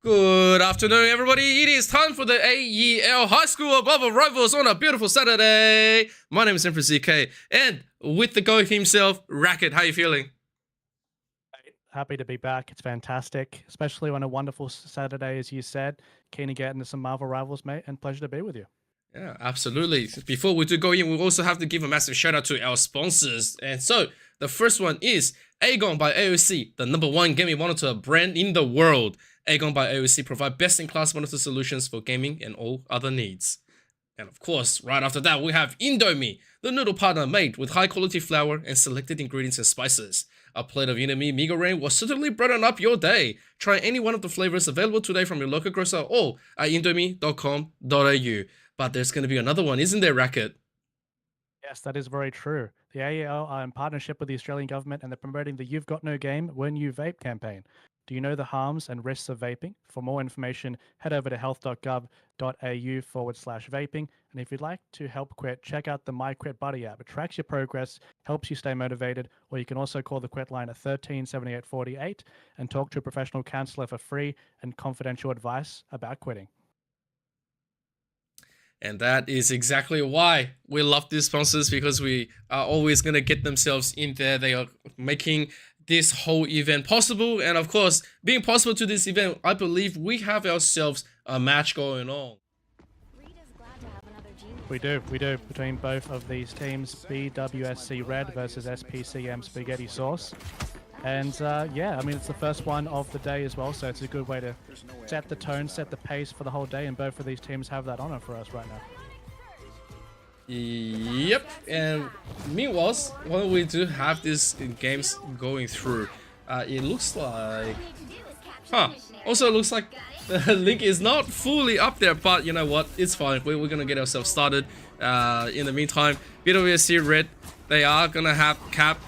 Good afternoon, everybody. It is time for the AEL High School Global Rivals on a beautiful Saturday. My name is Emperor ZK, and with the GOAT himself, Racquetz. How are you feeling? Happy to be back. It's fantastic, especially on a wonderful Saturday, as you said. Keen to get into some Marvel Rivals, mate, and pleasure to be with you. Yeah, absolutely. Before we do go in, we also have to give a massive shout out to our sponsors. And so, the first one is AGON by AOC, the #1 gaming monitor brand in the world. AGON by AOC provide best-in-class monitor solutions for gaming and all other needs. And of course, right after that, we have Indomie, the noodle partner made with high-quality flour and selected ingredients and spices. A plate of Indomie Mee Goreng will certainly brighten up your day. Try any one of the flavors available today from your local grocer or at indomie.com.au. But there's going to be another one, isn't there, Racquetz? Yes, that is very true. The AEL are in partnership with the Australian government, and they're promoting the You've Got No Game When You Vape campaign. Do you know the harms and risks of vaping? For more information, head over to health.gov.au/vaping. And if you'd like to help quit, check out the My Quit Buddy app. It tracks your progress, helps you stay motivated, or you can also call the Quit line at 13 78 48 and talk to a professional counselor for free and confidential advice about quitting. And that is exactly why we love these sponsors, because we are always going to get themselves in there. They are making this whole event possible. And of course, being possible to this event, I believe we have ourselves a match going on. We do. Between both of these teams, BWSC Red versus SPCM Spaghetti Sauce. And yeah, I mean, it's the first one of the day as well, so it's a good way to set the tone, set the pace for the whole day, and both of these teams have that honor for us right now. Yep, and meanwhile, while we do have these games going through, it looks like... Also looks like the link is not fully up there, but you know what, it's fine. We're gonna get ourselves started. In the meantime, BWSC Red, they are gonna have Cap,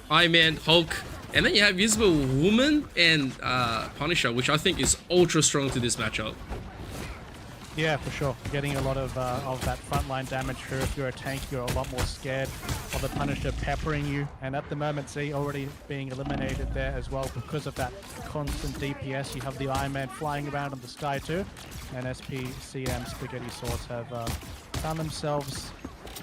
Iron, Hulk, and then you have Visible Woman and Punisher, which I think is ultra strong to this matchup. Yeah, for sure. Getting a lot of that frontline damage through. If you're a tank, you're a lot more scared of the Punisher peppering you. And at the moment, see, already being eliminated there as well because of that constant DPS. You have the Iron Man flying around in the sky too. And SPCM Spaghetti Sauce have found themselves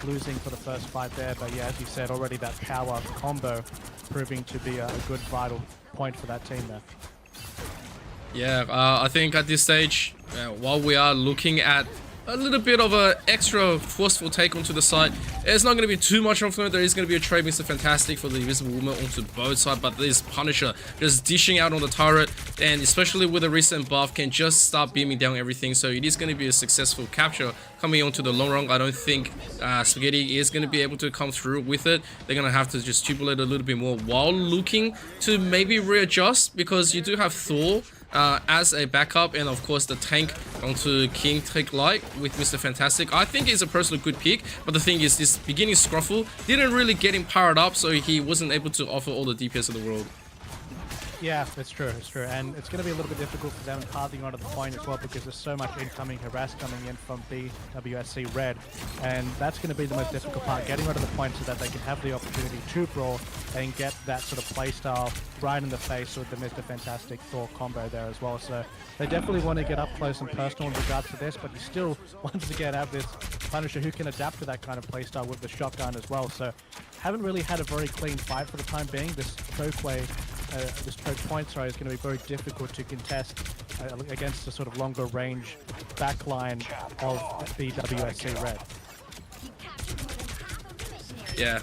losing for the first fight there. But yeah, as you said, already that power combo proving to be a good vital point for that team there. Yeah, I think at this stage, while we are looking at a little bit of an extra forceful take onto the side, it's not going to be too much of it. There is going to be a trade Mr. Fantastic for the Invisible Woman onto both sides, but this Punisher just dishing out on the turret, and especially with the recent buff, can just start beaming down everything. So it is going to be a successful capture coming onto the long run. I don't think Spaghetti is going to be able to come through with it. They're going to have to just tubulate a little bit more while looking to maybe readjust, because you do have Thor as a backup, and of course the tank onto King Take Light with Mr. Fantastic. I think it's a personal good pick, but the thing is, this beginning Scruffle didn't really get him powered up, so he wasn't able to offer all the DPS of the world. Yeah, it's true, and it's going to be a little bit difficult for them carving onto the point as well, because there's so much incoming harass coming in from BWSC Red, and that's going to be the most difficult part, getting onto the point so that they can have the opportunity to brawl and get that sort of playstyle right in the face with the Mr. Fantastic Thor combo there as well. So they definitely want to get up close and personal in regards to this, but you still want to get out this Punisher who can adapt to that kind of playstyle with the shotgun as well. So haven't really had a very clean fight for the time being. This choke point, is going to be very difficult to contest against the sort of longer range backline of BWSC Red. Yeah,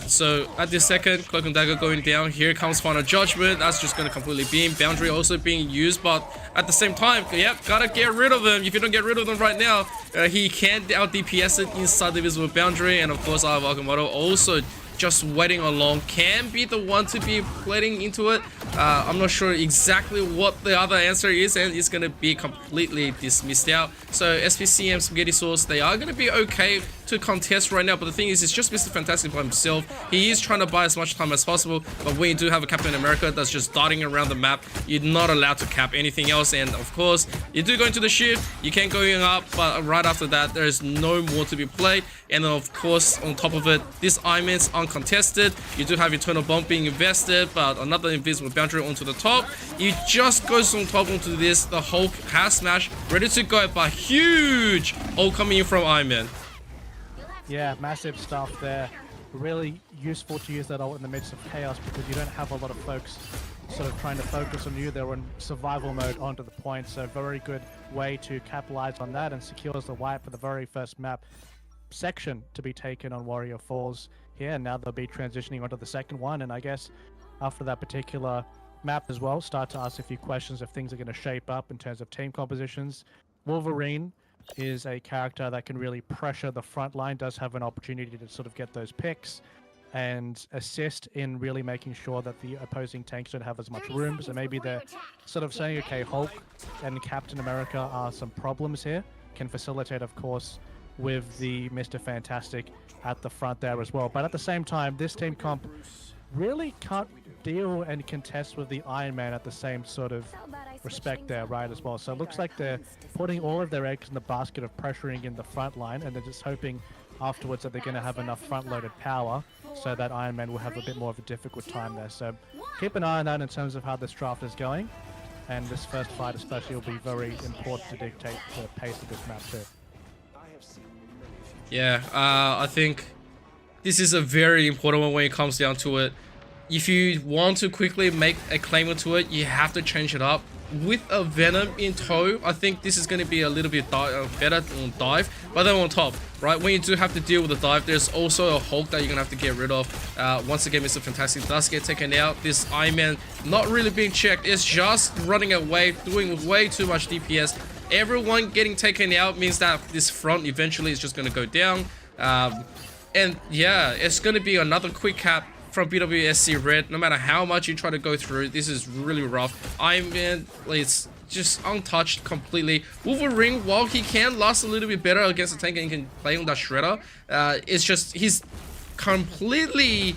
so at this second, Cloak and Dagger going down. Here comes Final Judgment. That's just going to completely beam. Boundary also being used, but at the same time, yep, gotta get rid of him. If you don't get rid of him right now, he can out DPS it inside the visible boundary. And of course, our Akamoto also just waiting along, can be the one to be playing into it. I'm not sure exactly what the other answer is, and it's going to be completely dismissed out. So SPCM Spaghetti Sauce, they are going to be okay to contest right now, but the thing is, it's just Mr. Fantastic by himself. He is trying to buy as much time as possible, but when you do have a Captain America that's just darting around the map, you're not allowed to cap anything else. And of course, you do go into the shift, you can't go up, but right after that, there's no more to be played. And then of course, on top of it, this Iron Man's uncontested. You do have Eternal Bomb being invested, but another invisible boundary onto the top. You just goes on top onto this. The Hulk has smashed, ready to go, but huge ult coming in from Iron Man. Yeah, massive stuff there. Really useful to use that ult in the midst of chaos because you don't have a lot of folks sort of trying to focus on you. They're in survival mode onto the point, so very good way to capitalize on that and secures the wipe for the very first map section to be taken on Warrior Falls here. Now they'll be transitioning onto the second one, and I guess after that particular map as well, start to ask a few questions if things are going to shape up in terms of team compositions. Wolverine is a character that can really pressure the front line, does have an opportunity to sort of get those picks and assist in really making sure that the opposing tanks don't have as much room. So maybe they're sort of saying, okay, Hulk and Captain America are some problems here. Can facilitate, of course, with the Mr. Fantastic at the front there as well. But at the same time, this team comp really can't deal and contest with the Iron Man at the same sort of respect there, right, as well. So it looks like they're putting all of their eggs in the basket of pressuring in the front line, and they're just hoping afterwards that they're going to have enough front-loaded power so that Iron Man will have a bit more of a difficult time there. So keep an eye on that in terms of how this draft is going, and this first fight especially will be very important to dictate the pace of this map too. Yeah, I think this is a very important one when it comes down to it. If you want to quickly make a claim to it, you have to change it up. With a Venom in tow, I think this is going to be a little bit better on dive, but then on top, right, when you do have to deal with the dive, there's also a Hulk that you're going to have to get rid of. Once again, Mr. Fantastic does get taken out. This Iron Man not really being checked. It's just running away, doing way too much DPS. Everyone getting taken out means that this front eventually is just going to go down. And yeah, it's going to be another quick cap from BWSC Red. No matter how much you try to go through, this is really rough. Iron Man, it's just untouched completely. Wolverine, while he can last a little bit better against the tank and can play on that shredder, it's just he's completely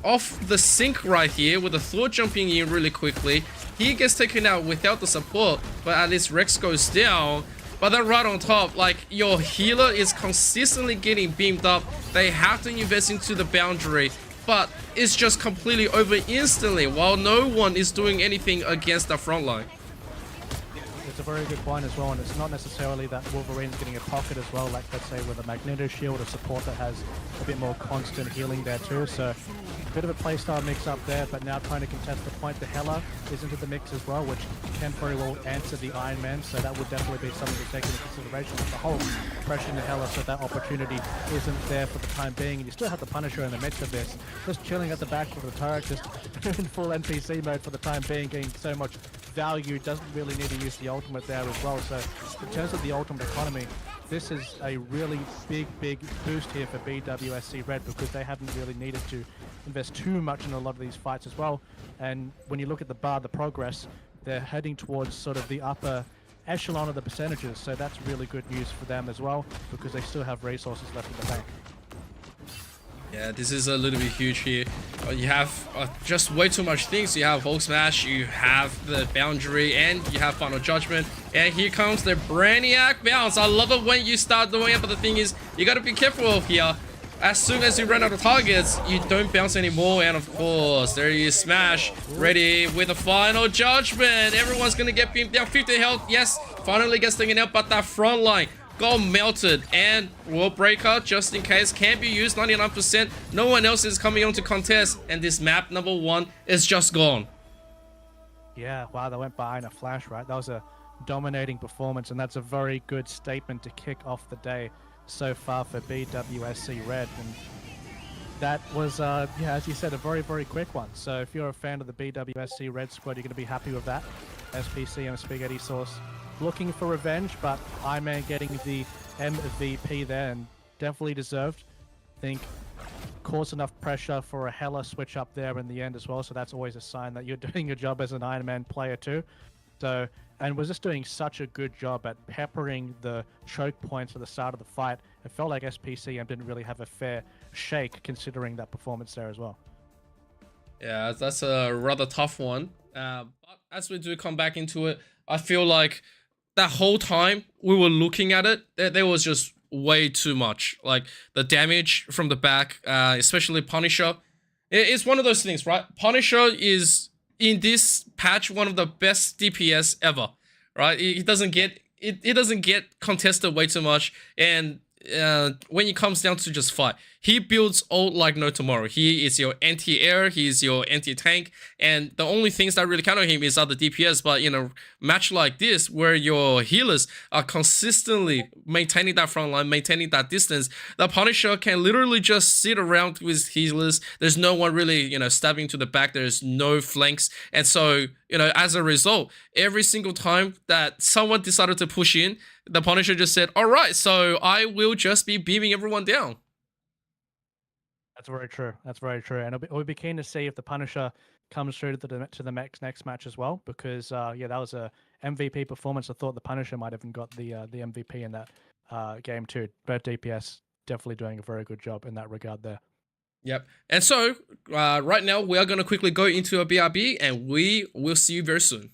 off the sync right here with the Thor jumping in really quickly. He gets taken out without the support, but at least Rex goes down. But then right on top, like, your healer is consistently getting beamed up. They have to invest into the boundary, but it's just completely over instantly while no one is doing anything against the front line. It's a very good point as well, and it's not necessarily that Wolverine's getting a pocket as well, like let's say with a Magneto shield, a support that has a bit more constant healing there too. So a bit of a playstyle mix up there, but now trying to contest the point. The Hela is into the mix as well, which can very well answer the Iron Man, so that would definitely be something to take into consideration. But the whole pressuring the Hela, so that opportunity isn't there for the time being, and you still have the Punisher in the midst of this, just chilling at the back of the turret, just in full NPC mode for the time being, getting so much value, doesn't really need to use the ultimate there as well. So in terms of the ultimate economy, this is a really big boost here for BWSC Red, because they haven't really needed to invest too much in a lot of these fights as well. And when you look at the bar, the progress, they're heading towards sort of the upper echelon of the percentages, so that's really good news for them as well, because they still have resources left in the bank. Yeah, this is a little bit huge here. You have just way too much things. You have Hulk Smash, you have the boundary, and you have Final Judgment. And here comes the Brainiac bounce. I love it when you start doing it, but the thing is, you gotta be careful here. As soon as you run out of targets, you don't bounce anymore. And of course, there is Smash, ready with a Final Judgment. Everyone's gonna get beamed down. 50 health, yes, finally gets taken out, but that front line got melted. And World Breaker, just in case, can be used 99%. No one else is coming on to contest, and this map number 1 is just gone. Yeah, wow, that went by in a flash, right? That was a dominating performance, and that's a very good statement to kick off the day so far for BWSC Red. And that was, yeah, as you said, a very quick one. So if you're a fan of the BWSC Red squad, you're going to be happy with that. SPC and Spaghetti Sauce looking for revenge, but Iron Man getting the MVP there, and definitely deserved. I think caused enough pressure for a Hela switch up there in the end as well, so that's always a sign that you're doing your job as an Iron Man player too. So, and was just doing such a good job at peppering the choke points at the start of the fight. It felt like SPCM didn't really have a fair shake considering that performance there as well. Yeah, that's a rather tough one. But as we do come back into it, I feel like that whole time we were looking at it, there was just way too much. Like the damage from the back, especially Punisher. It's one of those things, right? Punisher is in this patch one of the best DPS ever, right? It doesn't get it doesn't get contested way too much, and when it comes down to just fight, he builds ult like no tomorrow. He is your anti-air, he is your anti-tank, and the only things that really count on him is other DPS. But in a match like this, where your healers are consistently maintaining that front line, maintaining that distance, the Punisher can literally just sit around with healers. There's no one really, stabbing to the back. There's no flanks, and so, as a result, every single time that someone decided to push in, the Punisher just said, all right, so I will just be beaming everyone down. That's very true. That's very true. And we'll be keen to see if the Punisher comes through to the next match as well, because that was a MVP performance. I thought the Punisher might have even got the MVP in that game too. But DPS definitely doing a very good job in that regard there. Yep. And so right now we are going to quickly go into a BRB, and we will see you very soon.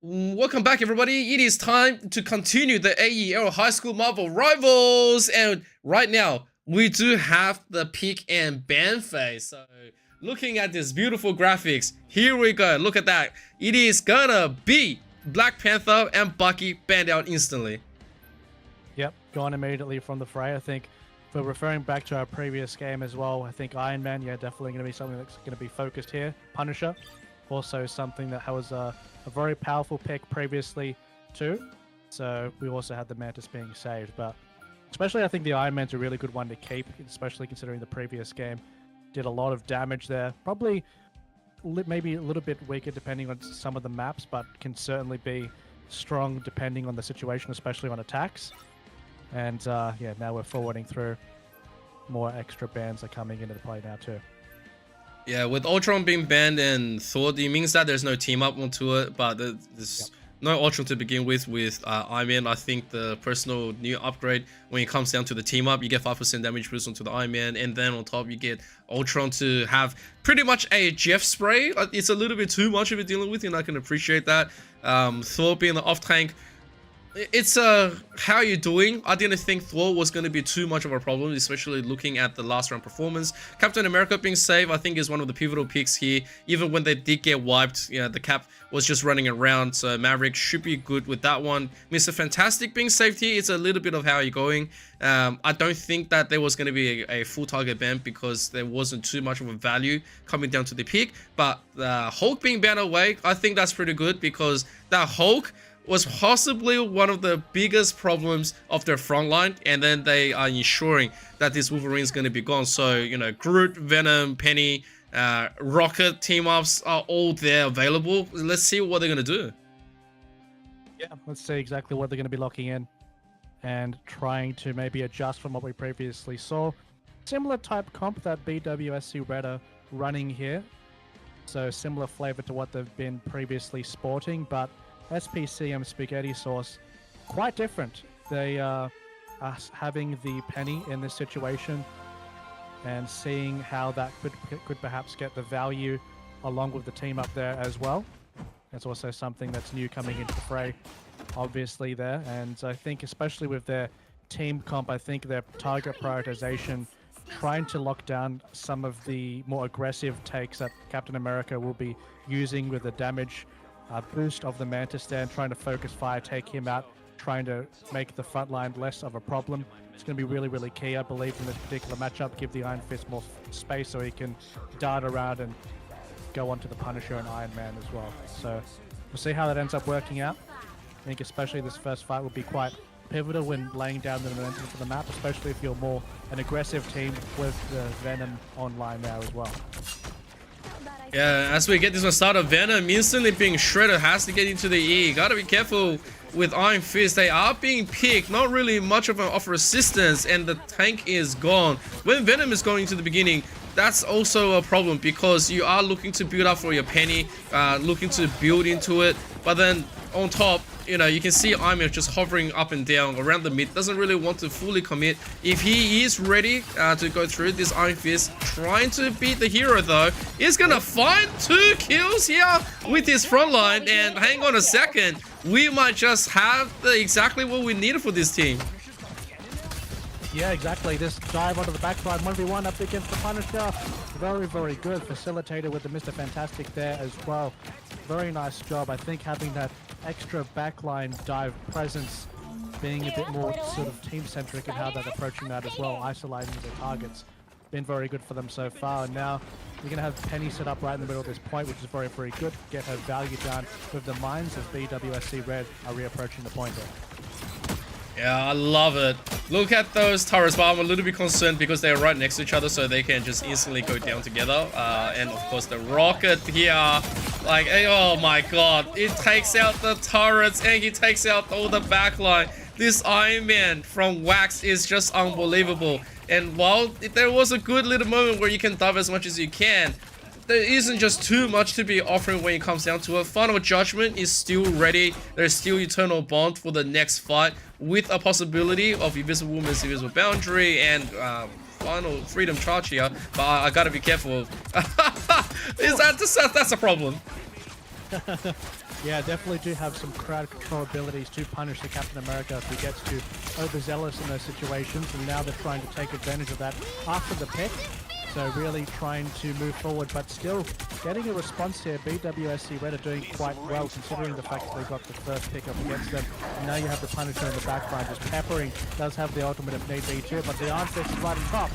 Welcome back, everybody. It is time to continue the AEL High School Marvel Rivals, and right now we do have the pick and ban phase. So looking at this beautiful graphics, here we go. Look at that. It is gonna be Black Panther and Bucky banned out instantly. Yep, gone immediately from the fray. I think if we're referring back to our previous game as well, I think Iron Man, yeah, definitely going to be something that's going to be focused here. Punisher, also something that was a very powerful pick previously too. So we also had the Mantis being saved, but especially I think the Iron Man's a really good one to keep, especially considering the previous game did a lot of damage there. Probably maybe a little bit weaker depending on some of the maps, but can certainly be strong depending on the situation, especially on attacks. And yeah, now we're forwarding through. More extra bans are coming into the play now too. Yeah, with Ultron being banned and Thor, it means that there's no team up onto it, but there's no Ultron to begin with Iron Man. I think the personal new upgrade, when it comes down to the team up, you get 5% damage boost onto the Iron Man, and then on top you get Ultron to have pretty much a Jeff spray. It's a little bit too much of it dealing with, and I can appreciate that. Thor being the off tank, it's how you're doing. I didn't think Thor was going to be too much of a problem, especially looking at the last round performance. Captain America being saved, I think, is one of the pivotal picks here. Even when they did get wiped, you know, the Cap was just running around, so Maverick should be good with that one. Mr. Fantastic being saved here, it's a little bit of how you're going. I don't think that there was going to be a full target ban because there wasn't too much of a value coming down to the pick. But Hulk being banned away, I think that's pretty good because that Hulk was possibly one of the biggest problems of their front line, and then they are ensuring that this Wolverine is going to be gone. So, you know, Groot, Venom, Penny, Rocket team-ups are all there available. Let's see what they're going to do. Yeah, let's see exactly what they're going to be locking in and trying to maybe adjust from what we previously saw. Similar type comp that BWSC Red are running here. So similar flavor to what they've been previously sporting, but SPCM Spaghetti Sauce, quite different. They are having the Penny in this situation and seeing how that could perhaps get the value along with the team up there as well. That's also something that's new coming into the fray, obviously there. And I think especially with their team comp, I think their target prioritization, trying to lock down some of the more aggressive takes that Captain America will be using with the damage boost of the Mantis there, and trying to focus fire, take him out, trying to make the front line less of a problem. It's going to be really, really key, I believe, in this particular matchup. Give the Iron Fist more space so he can dart around and go onto the Punisher and Iron Man as well. So we'll see how that ends up working out. I think especially this first fight will be quite pivotal when laying down the momentum for the map, especially if you're more an aggressive team with the Venom online now as well. Yeah, as we get this one started, Venom instantly being shredded, has to get into the E. Gotta be careful with Iron Fist. They are being picked, not really much of an offer assistance, and the tank is gone. When Venom is going into the beginning, that's also a problem because you are looking to build up for your Penny, looking to build into it, but then on top, you know, you can see Iron Man just hovering up and down around the mid, doesn't really want to fully commit. If he is ready to go through this Iron Fist, trying to beat the hero though, is gonna find 2 kills here with his front line, and hang on a second, we might just have exactly what we needed for this team. Yeah, exactly. This dive onto the backside, 1v1 up against the Punisher. Very, very good. Facilitated with the Mr. Fantastic there as well. Very nice job. I think having that extra backline dive presence, being a bit more sort of team-centric in how they're approaching that as well, isolating their targets, been very good for them so far. And now you're going to have Penny set up right in the middle of this point, which is very, very good. Get her value down with the mines as BWSC Red are reapproaching the point there. Yeah, I love it. Look at those turrets, but I'm a little bit concerned because they're right next to each other, so they can just instantly go down together. And of course the rocket here, like, oh my god, it takes out the turrets and he takes out all the backline. This Iron Man from Wax is just unbelievable. And while there was a good little moment where you can dive as much as you can, there isn't just too much to be offering when it comes down to it. Final Judgment is still ready. There's still Eternal Bond for the next fight, with a possibility of Invisible Woman's Invisible Boundary and Final Freedom Charge here. But I gotta be careful. That's a problem. Yeah, definitely do have some crowd control abilities to punish the Captain America if he gets too overzealous in those situations, and now they're trying to take advantage of that after the pick. So really trying to move forward, but still getting a response here. BWSC Red are doing quite well considering the fact that they got the first pick up against them. And now you have the Punisher in the backline, just peppering. Does have the ultimate if need be too, but the arm fist is right on top.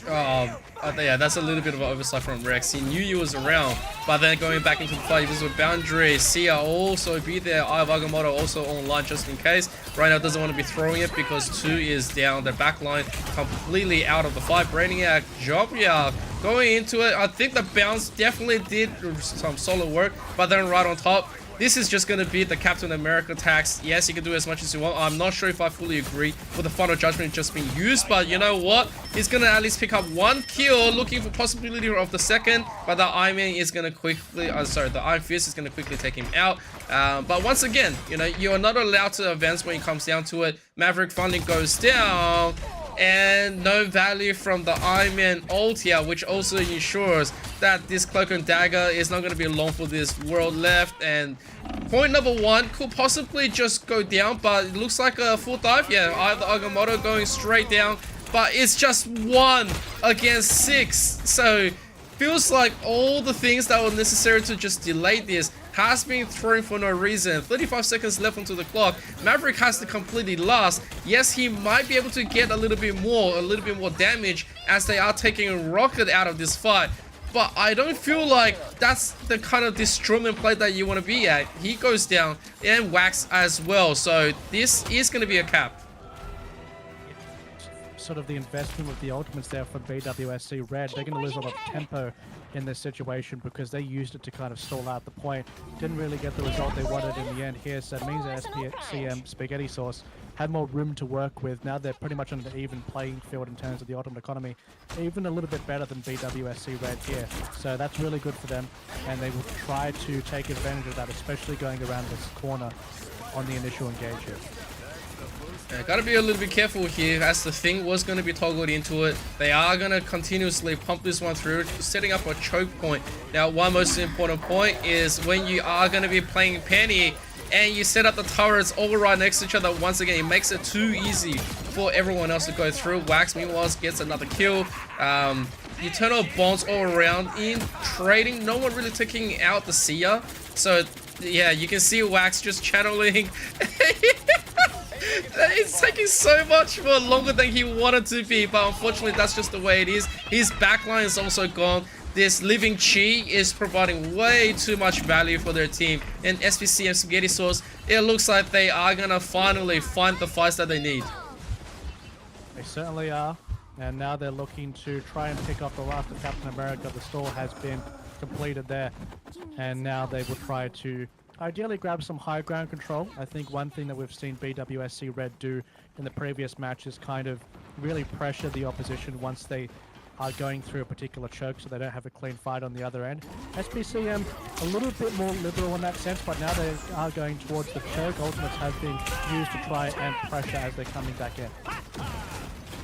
Yeah, that's a little bit of an oversight from Rex. He knew he was around, but then going back into the fight, he was with Boundary. Sia also be there. I have Agamotto also online just in case. Right now doesn't want to be throwing it because 2 is down. Their backline completely out of the fight. Brainiac, job, yeah, going into it. I think the bounce definitely did some solid work, but then right on top, this is just going to be the Captain America tax. Yes, you can do as much as you want. I'm not sure if I fully agree with the final judgment just being used, but you know what? He's going to at least pick up 1 kill, looking for possibility of the second, but the Iron Man is going to quickly, the Iron Fist is going to quickly take him out. But once again, you know, you are not allowed to advance when it comes down to it. Maverick finally goes down, and no value from the Iron Man ult here, which also ensures that this Cloak and Dagger is not going to be long for this world left. And point number 1 could possibly just go down, but it looks like a full dive. Yeah, I have the Agamotto going straight down, but it's just 1 against 6. So feels like all the things that were necessary to just delay this has been thrown for no reason. 35 seconds left onto the clock. Maverick has to completely last. Yes, he might be able to get a little bit more damage as they are taking Rocket out of this fight. But I don't feel like that's the kind of destroyment play that you want to be at. He goes down and Wax as well. So this is going to be a cap. Sort of the investment with the ultimates there for BWSC Red. They're going to lose a lot of tempo in this situation because they used it to kind of stall out the point. Didn't really get the result they wanted in the end here, so it means that SPCM Spaghetti Sauce had more room to work with. Now they're pretty much on an even playing field in terms of the ultimate economy, even a little bit better than BWSC Red here. So that's really good for them, and they will try to take advantage of that, especially going around this corner on the initial engage here. Yeah, gotta be a little bit careful here as the thing was going to be toggled into it. They are going to continuously pump this one through, setting up a choke point. Now, one most important point is when you are going to be playing Penny and you set up the turrets all right next to each other, once again, it makes it too easy for everyone else to go through. Wax, meanwhile, gets another kill. Eternal bombs all around in trading. No one really taking out the Sia. So, yeah, you can see Wax just channeling. It's taking so much more longer than he wanted to be, but unfortunately that's just the way it is. His backline is also gone. This living Chi is providing way too much value for their team. And SPC and Spaghetti Sauce, it looks like they are gonna finally find the fights that they need. They certainly are, and now they're looking to try and pick up the last of Captain America. The store has been completed there, and now they will try to ideally grab some high ground control. I think one thing that we've seen BWSC Red do in the previous match is kind of really pressure the opposition once they are going through a particular choke so they don't have a clean fight on the other end. SPCM a little bit more liberal in that sense, but now they are going towards the choke. Ultimates have been used to try and pressure as they're coming back in.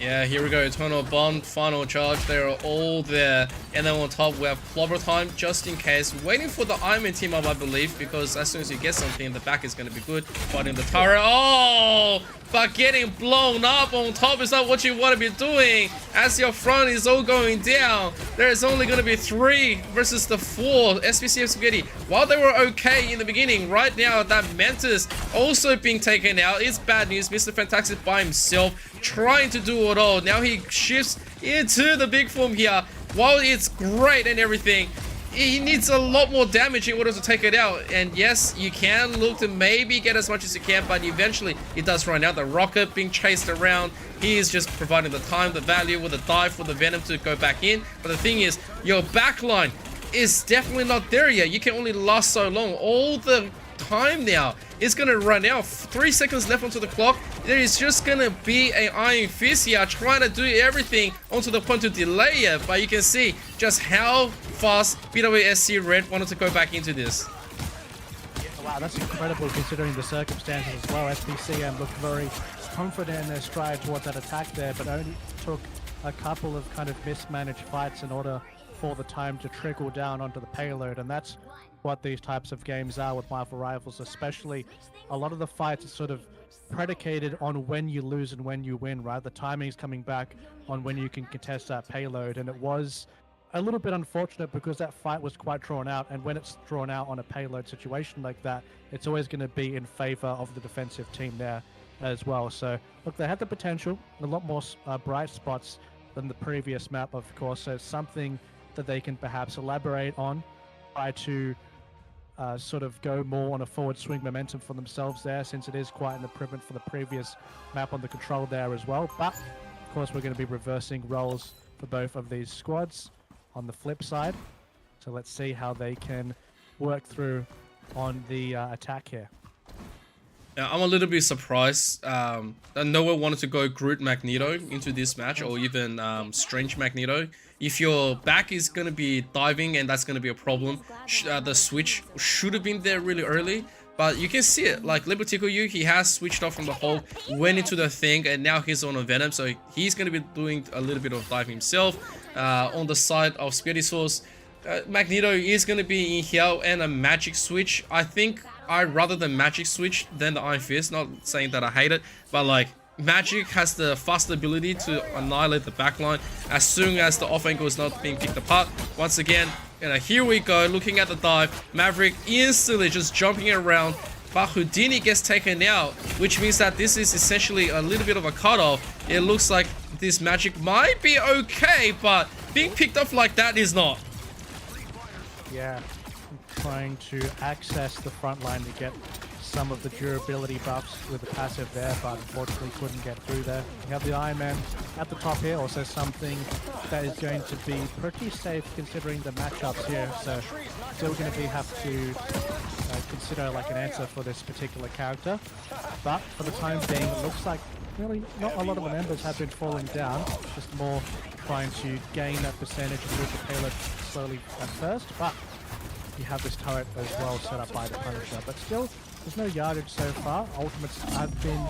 Yeah, here we go. Eternal Bomb, final charge. They are all there. And then on top, we have Clobber Time, just in case. Waiting for the Iron Man team up, I believe, because as soon as you get something, the back is going to be good. Fighting the turret. Oh! But getting blown up on top is not what you want to be doing. As your front is all going down, there is only going to be 3 versus the 4. SPCM Spaghetti, while they were okay in the beginning, right now that Mantis also being taken out. It's bad news. Mr. Fantastic by himself, trying to do it all. Now he shifts into the big form here. While it's great and everything, he needs a lot more damage in order to take it out. And yes, you can look to maybe get as much as you can, but eventually it does run out. The Rocket being chased around, he is just providing the time, the value with the dive for the Venom to go back in. But the thing is, your backline is definitely not there yet. You can only last so long. All the time now is going to run out. 3 seconds left onto the clock. There is just going to be an Iron Fist here trying to do everything onto the point to delay it. But you can see just how fast BWSC Red wanted to go back into this. Wow, that's incredible considering the circumstances as well. SPCM looked very confident in their stride towards that attack there, but only took a couple of kind of mismanaged fights in order for the time to trickle down onto the payload, and that's what these types of games are with Marvel Rivals, especially a lot of the fights are sort of predicated on when you lose and when you win, right? The timing's coming back on when you can contest that payload, and it was a little bit unfortunate because that fight was quite drawn out, and when it's drawn out on a payload situation like that, it's always going to be in favor of the defensive team there as well. So look, they had the potential, a lot more bright spots than the previous map, of course, so it's something that they can perhaps elaborate on, try to sort of go more on a forward swing momentum for themselves there, since it is quite an improvement for the previous map on the control there as well. But of course we're going to be reversing roles for both of these squads on the flip side, so let's see how they can work through on the attack here. Now, I'm a little bit surprised that no one wanted to go Groot Magneto into this match, or even Strange Magneto. If your back is going to be diving and that's going to be a problem, the switch should have been there really early. But you can see it, like Libertico, he has switched off from the hole, went into the thing, and now he's on a Venom, so he's going to be doing a little bit of diving himself. On the side of Spirisource, Magneto is going to be in here, and a magic switch. I think I'd rather the magic switch than the Iron Fist, not saying that I hate it, but like, Magic has the fast ability to annihilate the backline as soon as the off angle is not being picked apart. Once again, here we go, looking at the dive. Maverick instantly just jumping around, but Houdini gets taken out, which means that this is essentially a little bit of a cutoff. It looks like this Magic might be okay, but being picked up like that is not. Yeah, trying to access the front line to get some of the durability buffs with the passive there, but unfortunately couldn't get through there. We have the Iron Man at the top here, also something that is going to be pretty safe considering the matchups here, so still going to have to consider like an answer for this particular character. But for the time being, it looks like really not a lot of the members have been falling down, just more trying to gain that percentage and move the payload slowly at first, but you have this turret as well set up by the Punisher, but still there's no yardage so far. Ultimates have been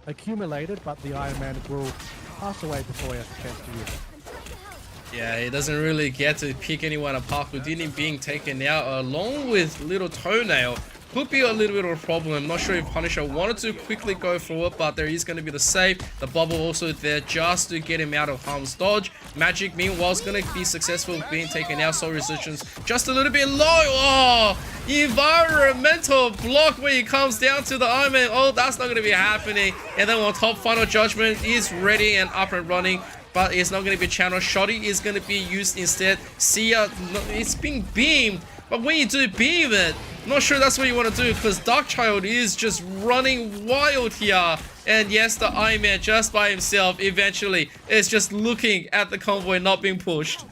accumulated, but the Iron Man will pass away before he has a chance to use it. Yeah, he doesn't really get to pick anyone apart. Houdini being taken out along with Little Toenail could be a little bit of a problem. I'm not sure if Punisher wanted to quickly go for it, but there is going to be the save. The bubble also there just to get him out of harm's dodge. Magic, meanwhile, is going to be successful being taken out. Soul Resistance just a little bit low. Oh, environmental block where he comes down to the Iron Man. Oh, that's not going to be happening. And then on top, Final Judgment is ready and up and running, but it's not going to be channel. Shoddy is going to be used instead. Sia, it's being beamed, but when you do beam it, I'm not sure that's what you want to do, because Darkchild is just running wild here. And yes, the Iron Man just by himself eventually is just looking at the convoy not being pushed.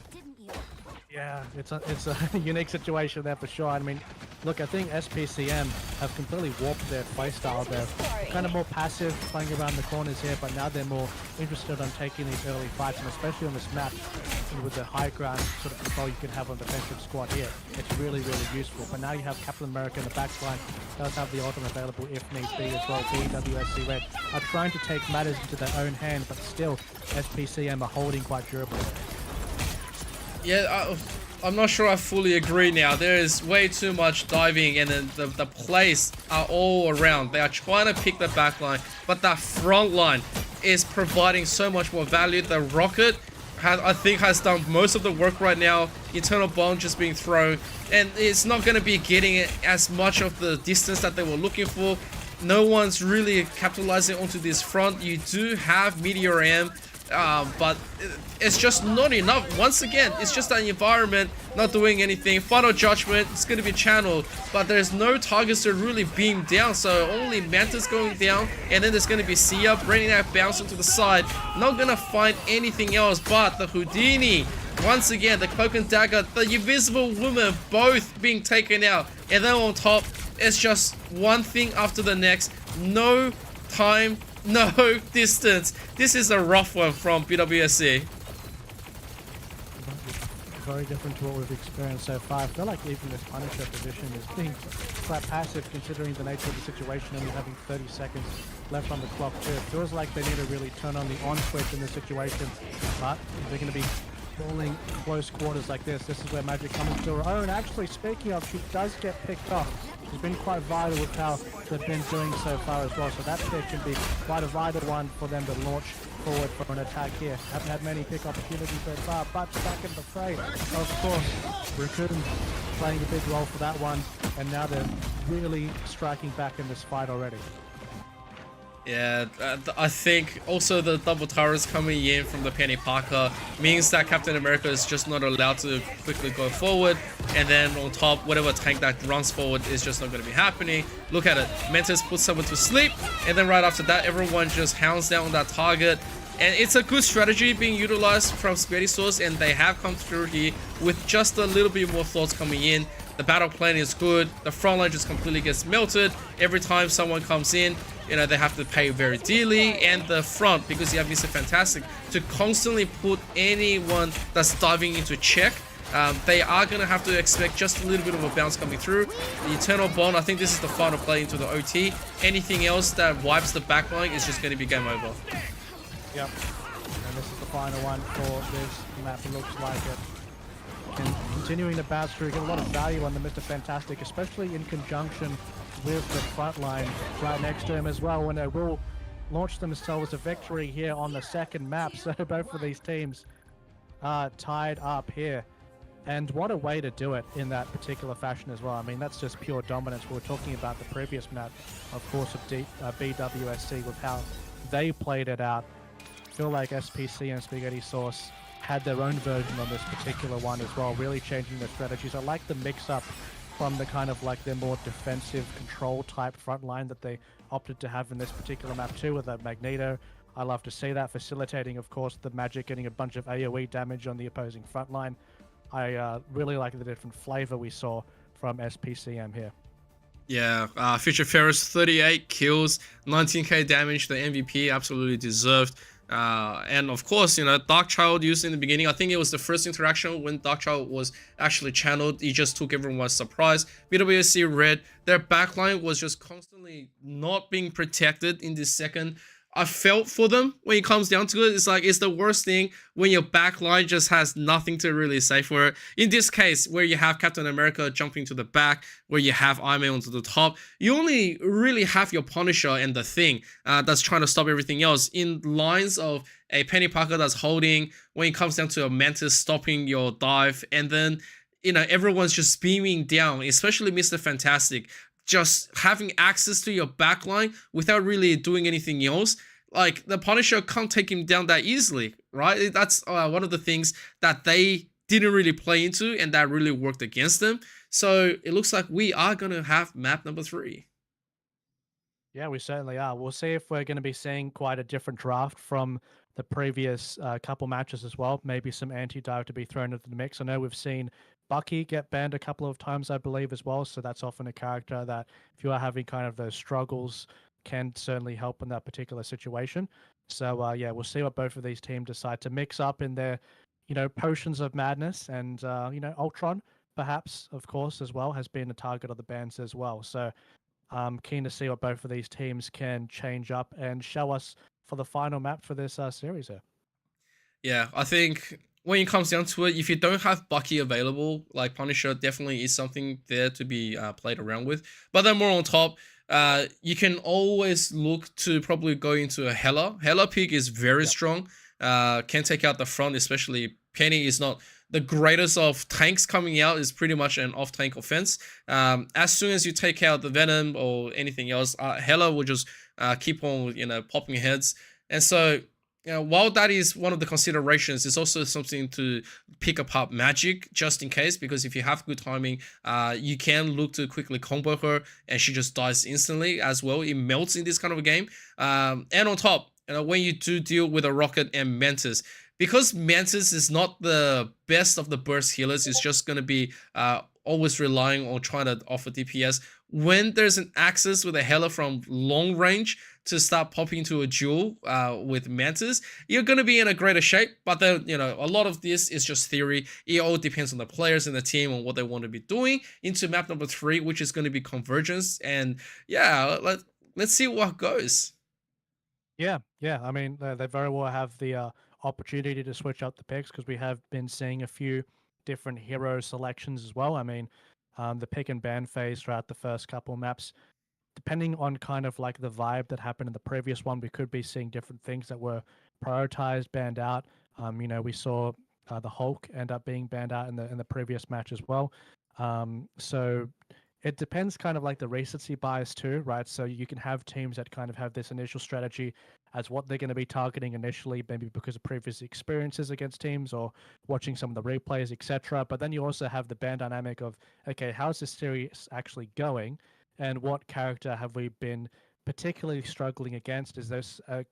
Yeah, it's a unique situation there for sure. I mean, look, I think SPCM have completely warped their playstyle. They're kind of more passive, playing around the corners here, but now they're more interested on taking these early fights, and especially on this map, with the high ground sort of control you can have on the defensive squad here. It's really, really useful. But now you have Captain America in the backline, does have the ultimate available if need be as well. BWSC Red are trying to take matters into their own hand, but still, SPCM are holding quite durably. Yeah, I'm not sure I fully agree now. There is way too much diving, and then the plays are all around. They are trying to pick the back line, but that front line is providing so much more value. The rocket, I think, has done most of the work right now. Eternal Bond just being thrown, and it's not going to be getting as much of the distance that they were looking for. No one's really capitalizing onto this front. You do have Meteor M, but it's just not enough. Once again, it's just that environment not doing anything. Final Judgment, it's going to be channeled, but there's no targets to really beam down, so only Mantis going down, and then there's going to be Sia bringing that bounce into the side. Not going to find anything else but the Houdini. Once again, the Cloak and Dagger, the Invisible Woman, both being taken out, and then on top, it's just one thing after the next. No time, no distance. This is a rough one from BWSC. Very different to what we've experienced so far. I feel like even this Punisher position is being quite passive considering the nature of the situation, only having 30 seconds left on the clock too. It feels like they need to really turn on the on switch in this situation, but they're going to be falling close quarters like this. This is where Magic comes to her own. Actually, speaking of, she does get picked off. She's been quite vital with how they've been doing so far as well. So that pick can be quite a vital one for them to launch forward for an attack here. Haven't had many pick opportunities so far, but back in the fray. Of course, Raccoon playing a big role for that one. And now they're really striking back in this fight already. Yeah, I think also the double towers coming in from the Penny Parker means that Captain America is just not allowed to quickly go forward, and then on top, whatever tank that runs forward is just not going to be happening. Look at it, Mentis puts someone to sleep, and then right after that, everyone just hounds down that target. And it's a good strategy being utilized from Spaghetti Sauce, and they have come through here with just a little bit more thoughts coming in. The battle plan is good. The front line just completely gets melted. Every time someone comes in, you know, they have to pay very dearly. And the front, because you have Mr. Fantastic, to constantly put anyone that's diving into check, they are going to have to expect just a little bit of a bounce coming through. The Eternal Bond, I think this is the final play into the OT. Anything else that wipes the backline is just going to be game over. Yep. And this is the final one for this map. It looks like it. And continuing to bounce through, get a lot of value on the Mr. Fantastic, especially in conjunction with the front line right next to him as well, when they will launch themselves a victory here on the second map. So both of these teams are tied up here. And what a way to do it in that particular fashion as well. I mean, that's just pure dominance. We were talking about the previous map, of course, of BWSC, with how they played it out. I feel like SPC and Spaghetti Sauce had their own version on this particular one as well, really changing their strategies. I like the mix-up from the kind of like their more defensive control type front line that they opted to have in this particular map too, with that Magneto. I love to see that, facilitating, of course, the Magic getting a bunch of AoE damage on the opposing front line. I really like the different flavor we saw from SPCM here. Yeah, Future Ferris, 38 kills, 19k damage, the MVP, absolutely deserved. And of course, you know, Darkchild used in the beginning. I think it was the first interaction when Darkchild was actually channeled. He just took everyone by surprise. BWSC Red, their backline was just constantly not being protected in this second. I felt for them when it comes down to it. It's like, it's the worst thing when your backline just has nothing to really say for it. In this case, where you have Captain America jumping to the back, where you have Iron Man onto the top, you only really have your Punisher and the Thing that's trying to stop everything else. In lines of a Penny Parker that's holding, when it comes down to a Mantis stopping your dive, and then, you know, everyone's just beaming down, especially Mr. Fantastic, just having access to your backline without really doing anything else. Like, the Punisher can't take him down that easily, right? That's one of the things that they didn't really play into, and that really worked against them. So it looks like we are going to have map number 3. Yeah, we certainly are. We'll see if we're going to be seeing quite a different draft from the previous couple matches as well. Maybe some anti-dive to be thrown into the mix. I know we've seen Bucky get banned a couple of times, I believe, as well. So that's often a character that, if you are having kind of those struggles, can certainly help in that particular situation. So yeah, we'll see what both of these teams decide to mix up in their, you know, potions of madness. And you know, Ultron, perhaps, of course, as well, has been a target of the bans as well. So I'm keen to see what both of these teams can change up and show us for the final map for this series here. Yeah, I think when it comes down to it, if you don't have Bucky available, like, Punisher definitely is something there to be played around with. But then more on top, you can always look to probably go into a Hela. Hela pick is very strong. Can take out the front, especially Penny is not the greatest of tanks coming out, is pretty much an off-tank offense. As soon as you take out the Venom or anything else, Hela will just keep on, you know, popping heads. And so, you know, while that is one of the considerations, it's also something to pick apart Magic just in case, because if you have good timing, you can look to quickly combo her and she just dies instantly as well. It melts in this kind of a game. And on top, you know, when you do deal with a Rocket and Mantis, because Mantis is not the best of the burst healers, it's just going to be always relying on trying to offer DPS. When there's an access with a Hela from long range to start popping into a duel with Mantis, you're going to be in a greater shape. But then, you know, a lot of this is just theory. It all depends on the players and the team and what they want to be doing into map number 3, which is going to be Convergence. And yeah, let's see what goes. Yeah, I mean, they very well have the opportunity to switch up the picks because we have been seeing a few different hero selections as well. I mean, the pick and ban phase throughout the first couple maps, depending on kind of like the vibe that happened in the previous one, we could be seeing different things that were prioritized, banned out. You know, we saw the Hulk end up being banned out in the previous match as well. So it depends kind of like the recency bias too, right? So you can have teams that kind of have this initial strategy as what they're going to be targeting initially, maybe because of previous experiences against teams or watching some of the replays, etc. But then you also have the ban dynamic of, okay, how's this series actually going? And what character have we been particularly struggling against? Is this a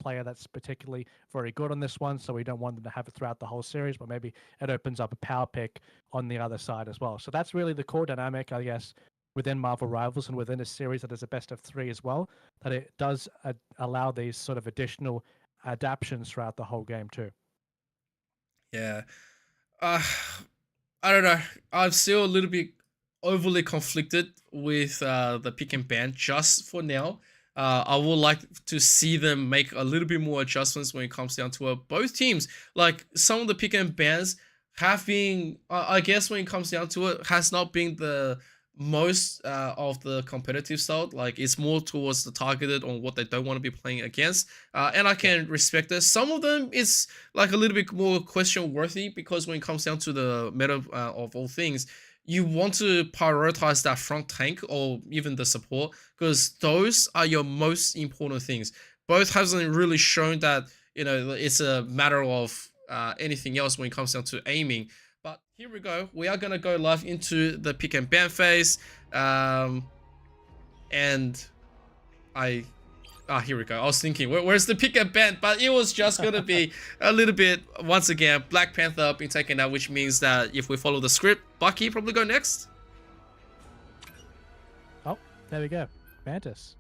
player that's particularly very good on this one, so we don't want them to have it throughout the whole series, but maybe it opens up a power pick on the other side as well. So that's really the core dynamic, I guess, within Marvel Rivals and within a series that is a best of 3 as well, that it does allow these sort of additional adaptions throughout the whole game too. Yeah. I don't know. I'm still a little bit overly conflicted with the pick and ban just for now. I would like to see them make a little bit more adjustments when it comes down to both teams. Like some of the pick and bans have been, I guess when it comes down to it, has not been the most of the competitive style. Like it's more towards the targeted on what they don't want to be playing against. And I can respect this. Some of them is like a little bit more question worthy because when it comes down to the meta of all things, you want to prioritize that front tank or even the support because those are your most important things. Both hasn't really shown that, you know, it's a matter of anything else when it comes down to aiming. But here we go. We are going to go live into the pick and ban phase. Here we go. I was thinking, where's the pick and ban? But it was just going to be a little bit, once again, Black Panther being taken out, which means that if we follow the script, Bucky probably go next. Oh, there we go. Mantis.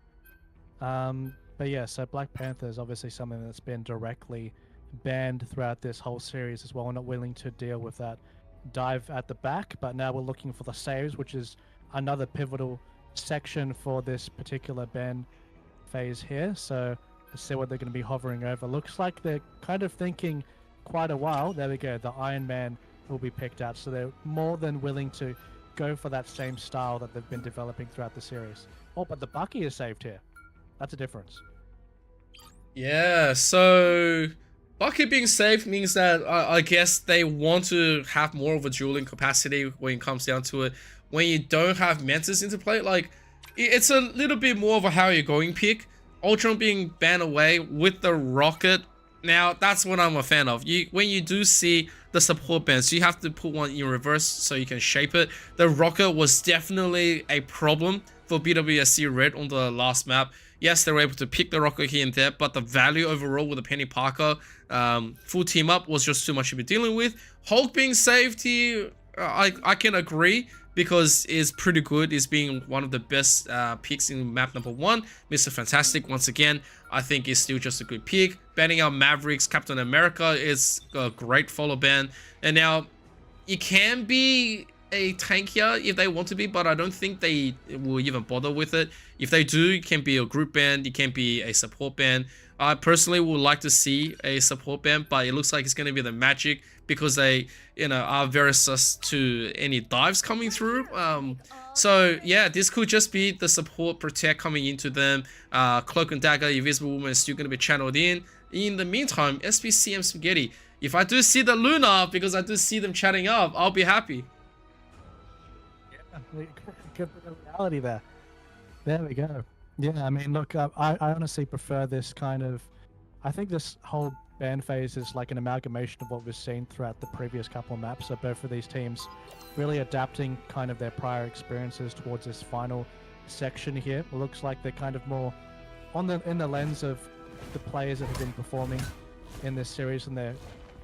But yeah, so Black Panther is obviously something that's been directly banned throughout this whole series as well. We're not willing to deal with that dive at the back, but now we're looking for the saves, which is another pivotal section for this particular ban phase here. So let's see what they're going to be hovering over. Looks like they're kind of thinking quite a while. There we go. The Iron Man will be picked out. So they're more than willing to go for that same style that they've been developing throughout the series. Oh, but the Bucky is saved here. That's a difference. Yeah, so Bucky being saved means that I guess they want to have more of a dueling capacity when it comes down to it. When you don't have Mantis into play, like it's a little bit more of a how you're going pick. Ultron being banned away with the Rocket. Now, that's what I'm a fan of. When you do see the support bans, you have to put one in reverse so you can shape it. The Rocket was definitely a problem for BWSC Red on the last map. Yes, they were able to pick the Rocket here and there, but the value overall with the Penny Parker full team up was just too much to be dealing with. Hulk being saved here, I can agree, because it's pretty good. It's being one of the best picks in map number 1. Mr. Fantastic, once again, I think is still just a good pick. Banning out Mavericks, Captain America is a great follow ban. And now, it can be a tank here if they want to be, but I don't think they will even bother with it. If they do, it can be a group ban, it can be a support ban. I personally would like to see a support ban, but it looks like it's going to be the Magic because they, you know, are very sus to any dives coming through. So yeah, this could just be the support protect coming into them. Cloak and Dagger, Invisible Woman is still going to be channeled in. In the meantime, SPCM Spaghetti. If I do see the Luna, because I do see them chatting up, I'll be happy. Yeah, good bit of reality there. There we go. Yeah, I mean, look, I honestly prefer this kind of... I think this whole ban phase is like an amalgamation of what we've seen throughout the previous couple of maps. So both of these teams really adapting kind of their prior experiences towards this final section here. It looks like they're kind of more in the lens of the players that have been performing in this series, and they're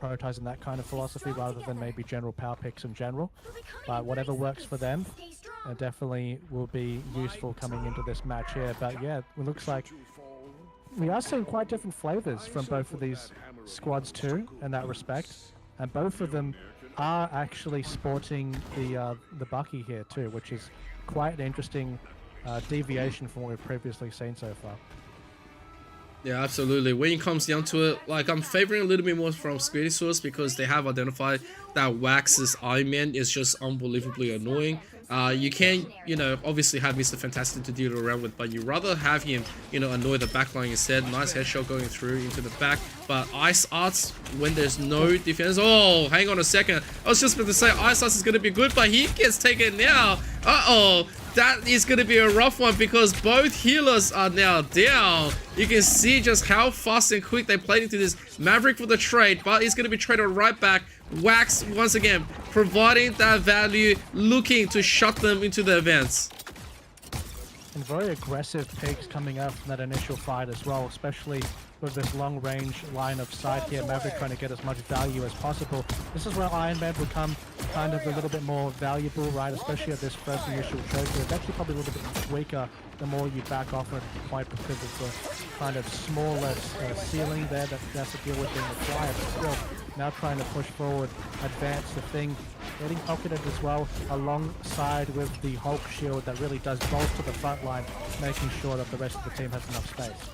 prioritizing that kind of philosophy rather than maybe general power picks in general. But whatever works for them definitely will be useful coming into this match here. But yeah, it looks like we are seeing quite different flavors from both of these squads too in that respect, and both of them are actually sporting the Bucky here too, which is quite an interesting deviation from what we've previously seen so far. Yeah, absolutely. When it comes down to it, like I'm favoring a little bit more from Squiddy Source because they have identified that Wax's Iron Man is just unbelievably annoying. You can, you know, obviously have Mr. Fantastic to deal around with, but you rather have him, you know, annoy the backline instead. Nice headshot going through into the back, but Ice Arts, when there's no defense. Oh, hang on a second. I was just about to say Ice Arts is going to be good, but he gets taken now. Uh-oh. That is going to be a rough one because both healers are now down. You can see just how fast and quick they played into this. Maverick for the trade, but he's going to be traded right back. Wax, once again, providing that value, looking to shut them into the events. And very aggressive picks coming out from that initial fight as well, especially with this long range line of sight here. Maverick trying to get as much value as possible. This is where Iron Man become kind of a little bit more valuable, right? Especially at this first initial choke. It's actually probably a little bit weaker the more you back off at the point because it's a kind of smaller ceiling there that has to deal with being required. But still, now trying to push forward, advance the thing, getting pocketed as well alongside with the Hulk shield that really does bolster the front line, making sure that the rest of the team has enough space.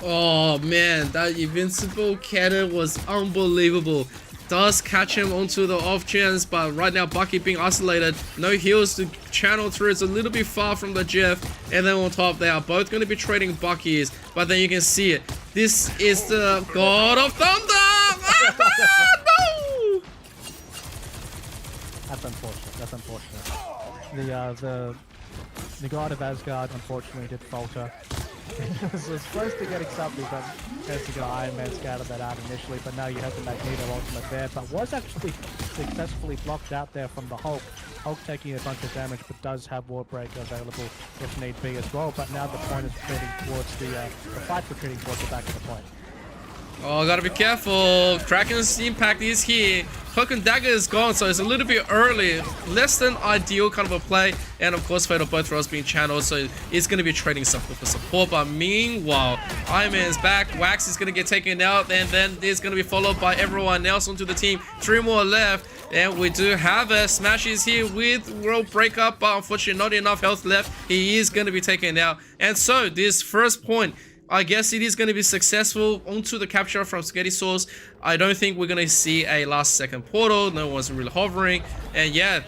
Oh man, that invincible cannon was unbelievable. Does catch him onto the off chance, but right now Bucky being isolated, no heals to channel through. It's a little bit far from the Jeff, and then on top they are both going to be trading Buckies, but then you can see it. This is the God of Thunder! No! That's unfortunate. That's unfortunate. The God of Asgard unfortunately did falter. It was supposed to get something, but basically Iron Man scouted that out initially, but now you have the Magneto ultimate there, but was actually successfully blocked out there from the Hulk. Hulk taking a bunch of damage, but does have Warbreaker available if need be as well, but now the point is retreating towards the fight's retreating towards the back of the point. Oh, gotta be careful. Kraken's impact is here. Cloak and Dagger is gone, so it's a little bit early. Less than ideal kind of a play. And of course, Fatal Both Roles being channeled, so it's going to be trading something for support. But meanwhile, Iron Man's back. Wax is going to get taken out, and then it's going to be followed by everyone else onto the team. 3 more left. And we do have a Smashes here with World Breakup, but unfortunately not enough health left. He is going to be taken out. And so this first point, I guess it is going to be successful onto the capture from Spaghetti Sauce. I don't think we're going to see a last second portal. No one's really hovering. And yeah,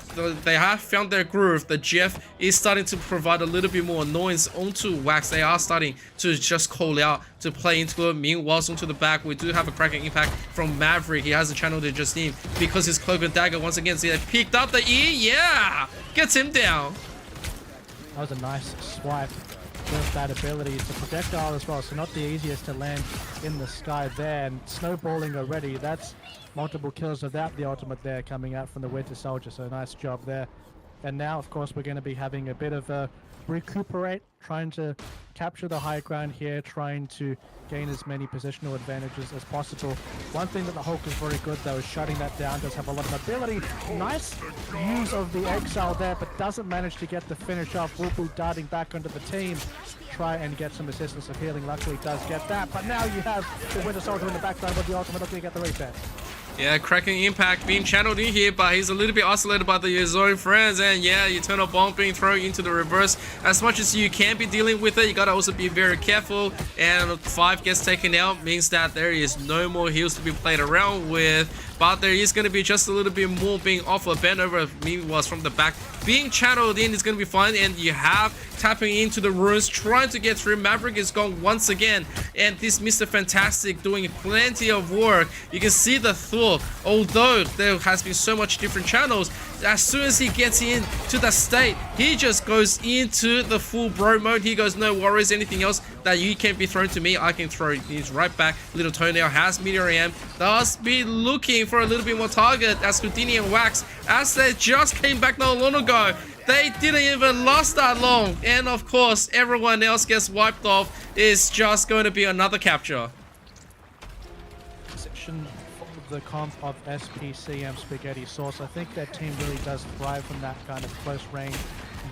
they have found their groove. The Jeff is starting to provide a little bit more annoyance onto Wax. They are starting to just call out to play into it. Meanwhile, onto the back, we do have a cracking impact from Maverick. He has a channel to Justine because his Cloak and Dagger once again. See, they picked up the E. Yeah! Gets him down. That was a nice swipe with that ability. It's a projectile as well, so not the easiest to land in the sky there, and snowballing already. That's multiple kills without the ultimate there coming out from the Winter Soldier, so nice job there. And now of course we're going to be having a bit of a recuperate, trying to capture the high ground here, trying to gain as many positional advantages as possible. One thing that the Hulk is very good though is shutting that down, does have a lot of ability. Nice use of the exile there, but doesn't manage to get the finish off. Wubu darting back onto the team, try and get some assistance of healing. Luckily does get that, but now you have the Winter Soldier in the background with the ultimate looking to get the reset. Yeah, cracking impact being channeled in here, but he's a little bit isolated by his own friends. And yeah, Eternal Bomb being thrown into the reverse. As much as you can be dealing with it, you gotta also be very careful. And 5 gets taken out means that there is no more heals to be played around with. But there is going to be just a little bit more being offered. Bend over, meanwhile, from the back. Being channeled in is going to be fine. And you have tapping into the runes, trying to get through. Maverick is gone once again. And this Mr. Fantastic doing plenty of work. You can see the thought. Although there has been so much different channels, as soon as he gets into the state, he just goes into the full bro mode. He goes, no worries, anything else that you can be thrown to me, I can throw these right back. Little Toenail has Meteor AM. Thus be looking for a little bit more target as Houdini and Wax, as they just came back not long ago. They didn't even last that long. And of course, everyone else gets wiped off. It's just going to be another capture. Section the comp of SPCM Spaghetti Sauce. I think that team really does thrive from that kind of close range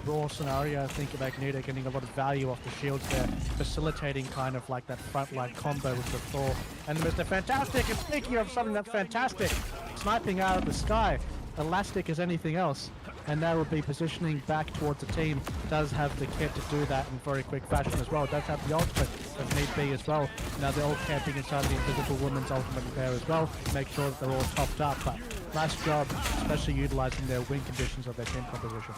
raw scenario. I think Magneto getting a lot of value off the shields there, facilitating kind of like that frontline combo with the Thor and Mr. Fantastic. And speaking of something that's fantastic, sniping out of the sky, elastic as anything else, and that would be positioning back towards the team. Does have the kit to do that in very quick fashion as well. Does have the ultimate if need be as well. Now they're all camping inside the Invisible Woman's ultimate there as well. Make sure that they're all topped up, but last job, especially utilizing their win conditions of their team composition.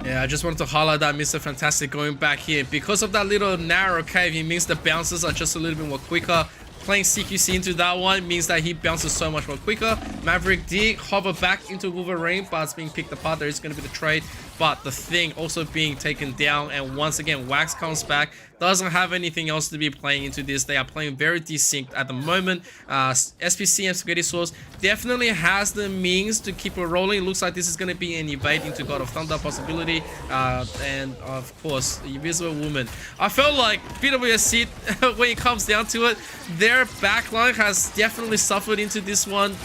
Yeah, I just wanted to highlight that Mr. Fantastic going back here. Because of that little narrow cave, it means the bounces are just a little bit more quicker. Playing CQC into that one means that he bounces so much more quicker. Maverick did hover back into Wolverine, but it's being picked apart. There is going to be the trade, but the thing also being taken down. And once again, Wax comes back. Doesn't have anything else to be playing into this. They are playing very desynced at the moment. SPC and Spaghetti Sauce definitely has the means to keep it rolling. It looks like this is going to be an evade into God of Thunder possibility. And of course, the Invisible Woman. I felt like BWSC, when it comes down to it, their backline has definitely suffered into this one.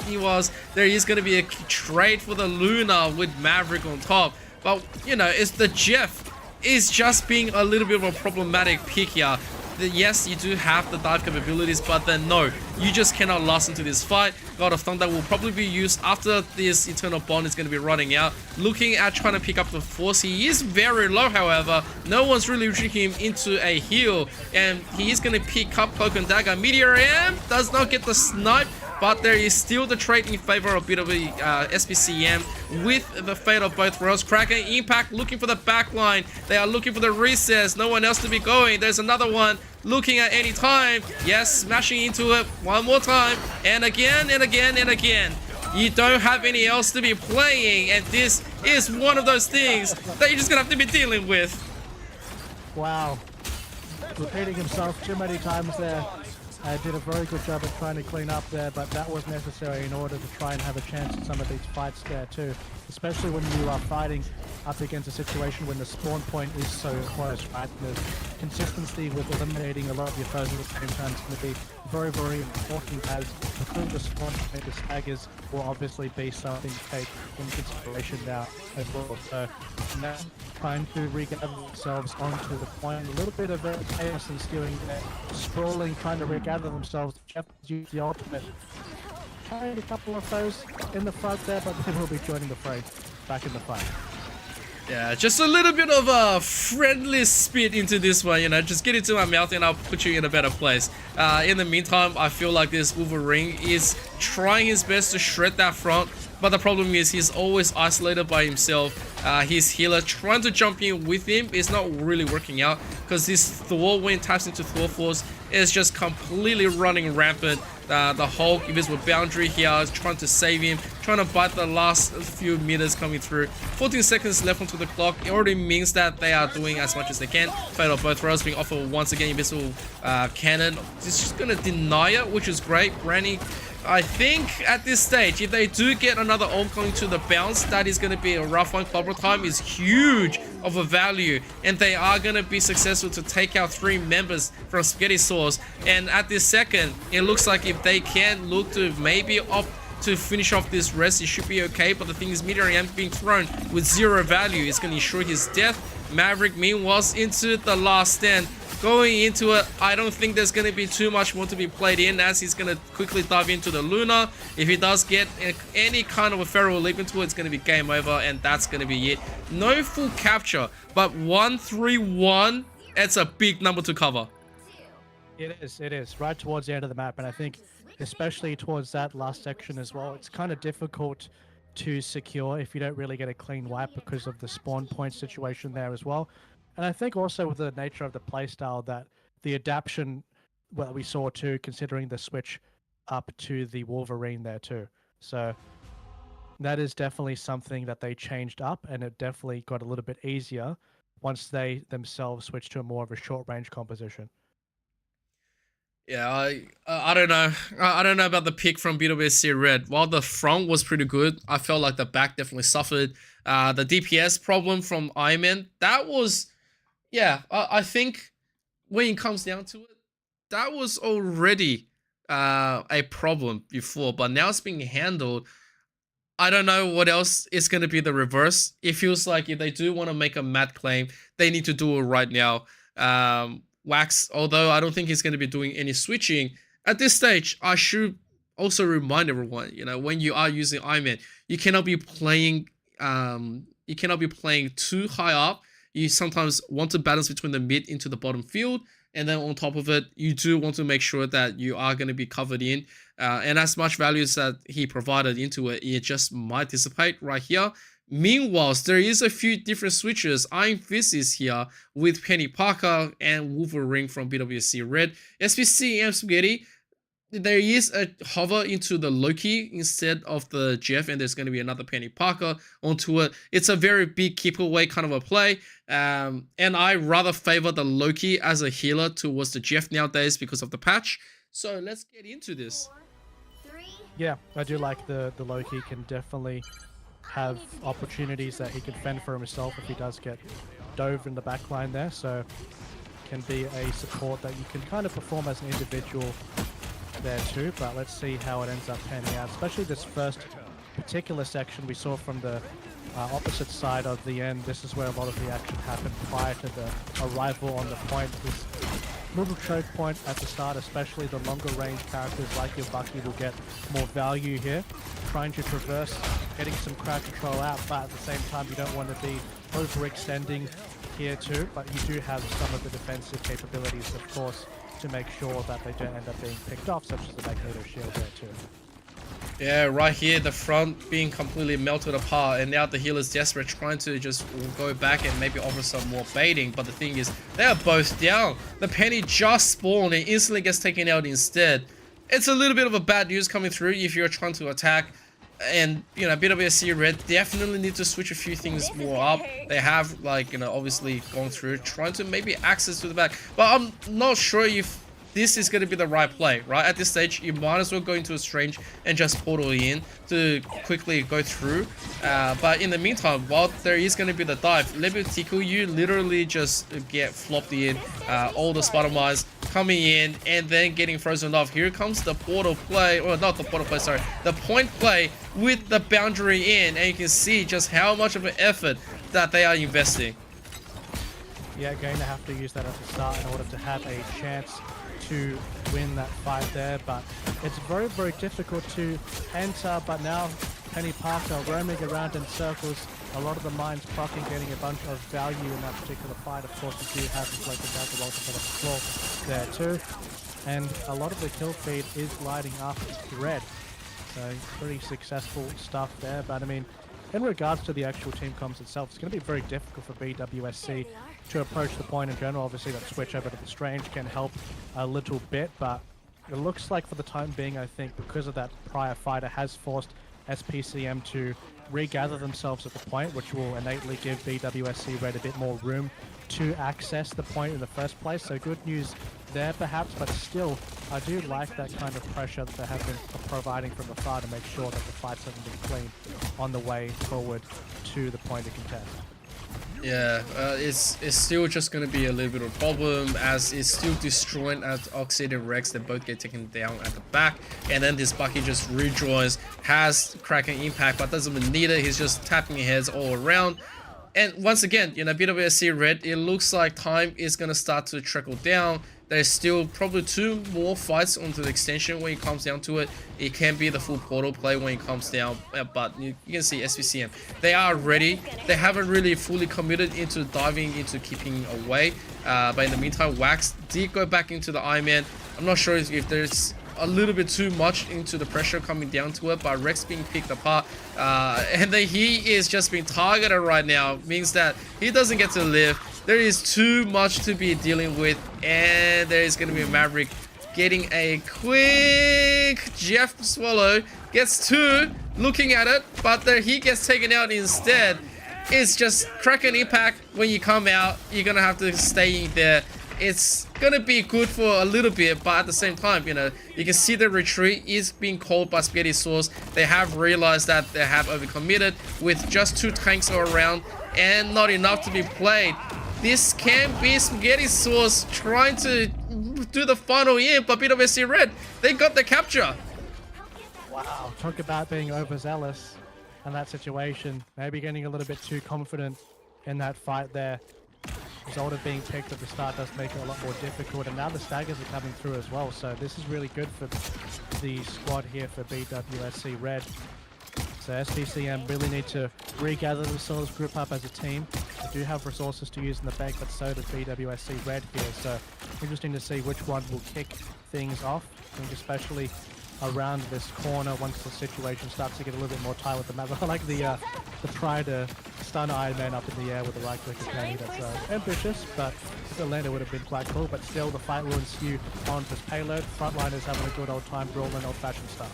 There is going to be a trade for the Luna with Maverick on top. But, you know, it's the Jeff is just being a little bit of a problematic pick here. Yes, you do have the dive capabilities, but then no, you just cannot last into this fight. God of Thunder will probably be used after this Eternal Bond is going to be running out. Looking at trying to pick up the force, he is very low, however. No one's really reaching him into a heal, and he is going to pick up Cloak and Dagger. Meteor AM does not get the snipe, but there is still the trade in favor of BW SPCM with the fate of both rows. Kraken Impact looking for the backline. They are looking for the recess. No one else to be going. There's another one looking at any time. Yes, smashing into it one more time. And again and again and again. You don't have any else to be playing. And this is one of those things that you're just going to have to be dealing with. Wow. Repeating himself too many times there. Did a very good job of trying to clean up there, but that was necessary in order to try and have a chance in some of these fights there too. Especially when you are fighting up against a situation when the spawn point is so close, right? The consistency with eliminating a lot of your foes at the same time is going to be very, very important, as between the spawn point, the staggers will obviously be something to take into consideration now as well. So now trying to regather themselves onto the point, a little bit of chaos and skewing there, sprawling, trying to regather themselves. Jeff used the ultimate. Carried a couple of those in the front there, but they will be joining the fray back in the fight. Yeah, just a little bit of a friendly spit into this one, you know, just get it to my mouth and I'll put you in a better place. In the meantime, I feel like this Wolverine is trying his best to shred that front, but the problem is he's always isolated by himself. His healer trying to jump in with him is not really working out, because this Thor, when it taps into Thor Force, is just completely running rampant. The Hulk, invisible boundary here, is trying to save him, trying to bite the last few meters coming through. 14 seconds left onto the clock. It already means that they are doing as much as they can. Fate of both rows being offered once again. Invisible cannon. It's just going to deny it, which is great. Granny, I think at this stage, if they do get another orb coming to the bounce, that is going to be a rough one. Clobber time is huge of a value, and they are going to be successful to take out 3 members from Spaghetti Sauce. And at this second, it looks like if they can look to maybe opt to finish off this rest, it should be okay. But the thing is, Meteor AM being thrown with 0 value is going to ensure his death. Maverick, meanwhile, into the last stand. Going into it, I don't think there's going to be too much more to be played in, as he's going to quickly dive into the Luna. If he does get any kind of a feral leap into it, it's going to be game over, and that's going to be it. No full capture, but 1-3-1, it's a big number to cover. It is, right towards the end of the map, and I think especially towards that last section as well, it's kind of difficult to secure if you don't really get a clean wipe because of the spawn point situation there as well. And I think also with the nature of the playstyle, that the adaptation, well, we saw too, considering the switch up to the Wolverine there too. So that is definitely something that they changed up, and it definitely got a little bit easier once they themselves switched to a more of a short range composition. Yeah, I don't know. I don't know about the pick from BWSC Red. While the front was pretty good, I felt like the back definitely suffered. The DPS problem from Iron Man, that was... Yeah, I think when it comes down to it, that was already a problem before, but now it's being handled. I don't know what else is going to be the reverse. It feels like if they do want to make a mad claim, they need to do it right now. Wax, although I don't think he's going to be doing any switching, at this stage, I should also remind everyone, you know, when you are using Iron, you cannot be playing too high up. You sometimes want to balance between the mid into the bottom field, and then on top of it, you do want to make sure that you are going to be covered in. And as much values that he provided into it, it just might dissipate right here. Meanwhile, there is a few different switches. Iron Fist is here with Penny Parker and Wolverine from BWC Red. SPCM Spaghetti, there is a hover into the Loki instead of the Jeff, and there's going to be another Penny Parker onto it. It's a very big keep away kind of a play, and I rather favor the Loki as a healer towards the Jeff nowadays because of the patch. So let's get into this. Yeah, I do like the Loki can definitely have opportunities that he can fend for himself if he does get dove in the backline there, so can be a support that you can kind of perform as an individual there too. But let's see how it ends up panning out, especially this first particular section we saw from the opposite side of the end. This is where a lot of the action happened prior to the arrival on the point. This little choke point at the start, especially the longer range characters like your Bucky will get more value here, trying to traverse, getting some crowd control out, but at the same time you don't want to be overextending here too, but you do have some of the defensive capabilities, of course, to make sure that they don't end up being picked off, such as the Magneto shield there too. Yeah, right here, the front being completely melted apart, and now the healer's desperate, trying to just go back and maybe offer some more baiting, but the thing is, they are both down. The Penny just spawned and instantly gets taken out instead. It's a little bit of a bad news coming through if you're trying to attack, and, you know, BWSC Red definitely need to switch a few things more up. They have, like, you know, obviously gone through, trying to maybe access to the back, but I'm not sure if this is going to be the right play, right? At this stage, you might as well go into a strange and just portal in to quickly go through. But in the meantime, while there is going to be the dive, Lebutico, you literally just get flopped in. All the Spider Mines coming in and then getting frozen off. Here comes the portal play, or not the portal play, sorry, the point play with the boundary in, and you can see just how much of an effort that they are investing. Yeah, going to have to use that at the start in order to have a chance to win that fight there, but it's very, very difficult to enter. But now Penny Parker roaming around in circles, a lot of the mines proccing, getting a bunch of value in that particular fight. Of course, you do have the Floating Dagger Welcome to the floor there too, and a lot of the kill feed is lighting up red, so pretty successful stuff there. But I mean, in regards to the actual team comms itself, it's going to be very difficult for BWSC to approach the point in general. Obviously, that switch over to the Strange can help a little bit, but it looks like for the time being, I think, because of that prior fight, it has forced SPCM to regather themselves at the point, which will innately give BWSC Red a bit more room to access the point in the first place. So good news there, perhaps, but still, I do like that kind of pressure that they have been providing from afar to make sure that the fights haven't been clean on the way forward to the point of contest. Yeah, it's still just going to be a little bit of a problem, as it's still destroying at Oxide and Rex. They both get taken down at the back, and then this Bucky just rejoins, has cracking impact, but doesn't even need it. He's just tapping heads all around. And once again, you know, BWSC Red, it looks like time is going to start to trickle down. There's still probably 2 more fights onto the extension when it comes down to it. It can be the full portal play when it comes down, but you can see SPCM, they are ready. They haven't really fully committed into diving into keeping away. But in the meantime, Wax did go back into the Iron Man. I'm not sure if there's a little bit too much into the pressure coming down to it, but Rex being picked apart, and then he is just being targeted right now, means that he doesn't get to live. There is too much to be dealing with, and there is going to be a Maverick getting a quick Jeff Swallow, gets 2, looking at it, but there he gets taken out instead. It's just cracking impact. When you come out, you're going to have to stay there. It's gonna be good for a little bit, but at the same time, you know, you can see the retreat is being called by Spaghetti Sauce. They have realized that they have overcommitted with just 2 tanks around and not enough to be played. This can be Spaghetti Sauce trying to do the final in, but BWSC Red, they got the capture. Wow, talk about being overzealous in that situation. Maybe getting a little bit too confident in that fight there. Zolda being picked at the start does make it a lot more difficult, and now the staggers are coming through as well, so this is really good for the squad here for BWSC Red. So SPCM really need to regather themselves, group up as a team. They do have resources to use in the bank, but so does BWSC Red here, so interesting to see which one will kick things off, I think especially around this corner once the situation starts to get a little bit more tight with the map. I like the try to stun Iron Man up in the air with the right click and that's ambitious, but if the lander would have been quite cool, but still the fight will ensue on this payload. Frontliners having a good old time brawling old-fashioned style.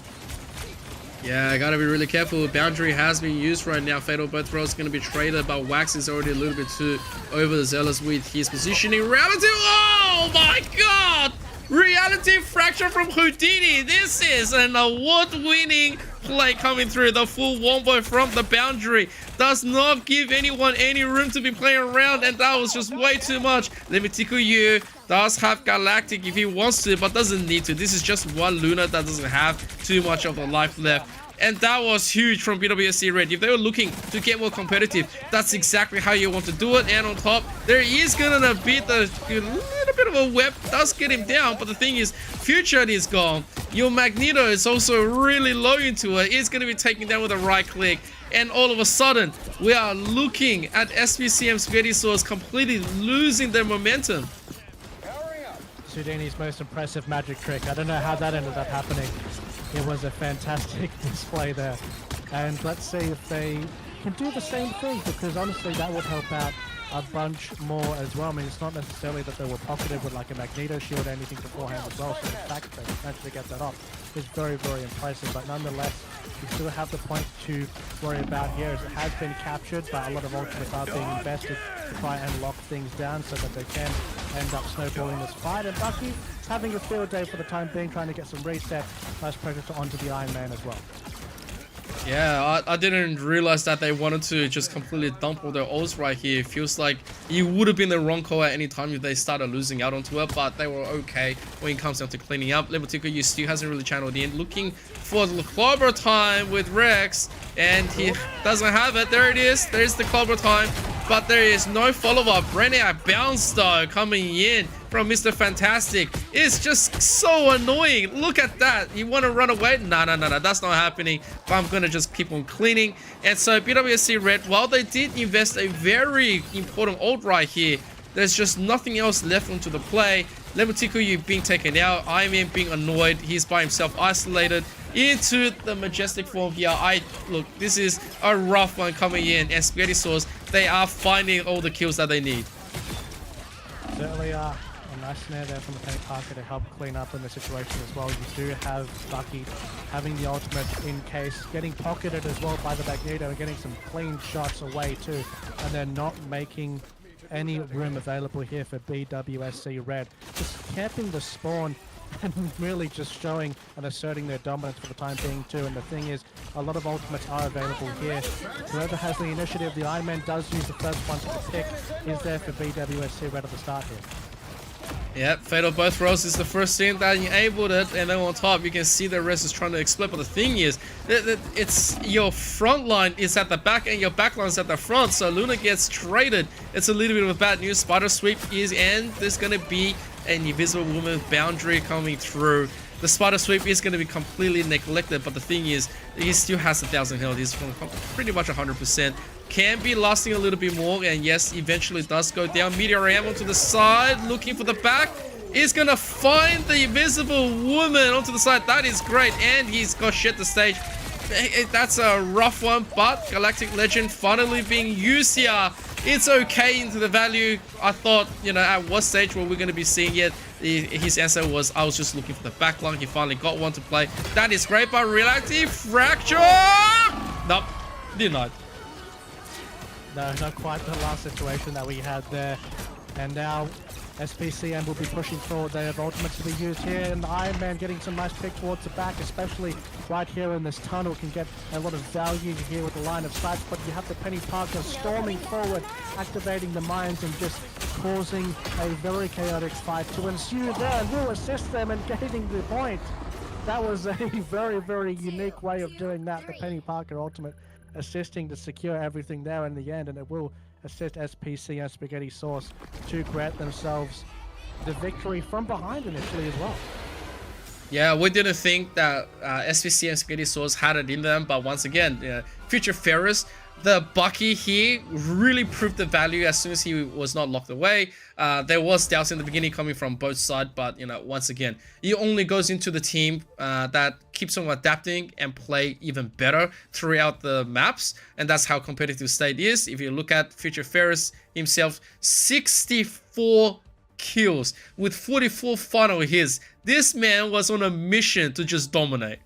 Yeah, I gotta be really careful. Boundary has been used right now. Fatal Both Throws going to be traded, but Wax is already a little bit too overzealous with his positioning. Reality, oh my god! Reality Fracture from Houdini. This is an award-winning play coming through. The full wombo from the boundary does not give anyone any room to be playing around, and that was just way too much. Let me tickle you. Does have Galactic if he wants to, but doesn't need to. This is just one Luna that doesn't have too much of a life left. And that was huge from BWSC Red. If they were looking to get more competitive, that's exactly how you want to do it. And on top, there is gonna be the little bit of a web. Does get him down, but the thing is, Future is gone. Your Magneto is also really low into it. It's gonna be taken down with a right click. And all of a sudden, we are looking at SPCM Spaghetti Sauce completely losing their momentum. Houdini's most impressive magic trick. I don't know how that ended up happening. It was a fantastic display there. And let's see if they can do the same thing, because honestly that would help out a bunch more as well. I mean, it's not necessarily that they were pocketed with like a Magneto shield or anything beforehand as well, so the fact that they managed to get that off is very, very impressive. But nonetheless, you still have the point to worry about here, as it has been captured, but a lot of ultimates are being invested to try and lock things down so that they can end up snowballing this fight. And Bucky having a field day for the time being, trying to get some reset, nice pressure onto the Iron Man as well. Yeah, I didn't realize that they wanted to just completely dump all their ults right here. It feels like it would have been the wrong call at any time if they started losing out onto it, but they were okay when it comes down to cleaning up. Level you still hasn't really channeled in, looking for the clobber time with Rex, and he doesn't have it. There it is. There's the clobber time, but there is no follow-up. Renner bounce though coming in from Mr. Fantastic. It's just so annoying. Look at that. You want to run away? No, that's not happening. But I'm gonna just keep on cleaning. And so BWSC Red, while they did invest a very important ult right here, there's just nothing else left onto the play. Lemutiku being taken out, Iron Man being annoyed, he's by himself isolated into the majestic form here. Look, this is a rough one coming in, and Spaghetti Sauce, they are finding all the kills that they need. Certainly are. A nice snare there from the Penny Parker to help clean up in the situation as well. You do have Bucky having the ultimate in case, getting pocketed as well by the Magneto and getting some clean shots away too, and they're not making any room available here for BWSC Red. Just camping the spawn and really just showing and asserting their dominance for the time being too. And the thing is, a lot of ultimates are available here. Whoever has the initiative, the Iron Man does use the first one to pick, is there for BWSC Red at the start here. Yep, Fatal Both Throws is the first thing that enabled it, and then on top you can see the rest is trying to explode. But the thing is, it's your front line is at the back and your back line is at the front, so Luna gets traded. It's a little bit of bad news. Spider Sweep is, and there's gonna be an Invisible Woman boundary coming through. The Spider Sweep is going to be completely neglected, but the thing is, he still has 1,000 health. He's pretty much 100%. Can be lasting a little bit more, and yes, eventually does go down. Meteor Am onto the side, looking for the back. Is going to find the Invisible Woman onto the side. That is great, and he's got shit to stage. That's a rough one, but Galactic Legend finally being used here. It's okay into the value. I thought, at what stage were we going to be seeing it? His answer was, I was just looking for the backline. He finally got one to play. That is great, but Reality Fracture! Nope, did not. No, not quite the last situation that we had there. And now SPCM will be pushing forward. They have ultimates to be used here, and the Iron Man getting some nice pick towards the back, especially right here in this tunnel, can get a lot of value here with the line of sight. But you have the Penny Parker storming forward, activating the mines and just causing a very chaotic fight to ensue there, and will assist them in getting the point. That was a very, very unique way of doing that. The Penny Parker ultimate assisting to secure everything there in the end, and it will assist SPC and Spaghetti Sauce to grant themselves the victory from behind initially as well. Yeah, we didn't think that SPC and Spaghetti Sauce had it in them, but once again, Future Ferris, the Bucky here really proved the value as soon as he was not locked away. There was doubts in the beginning coming from both sides, but once again, he only goes into the team that keeps on adapting and play even better throughout the maps, and that's how competitive State is. If you look at Future Ferris himself, 64 kills with 44 final hits. This man was on a mission to just dominate.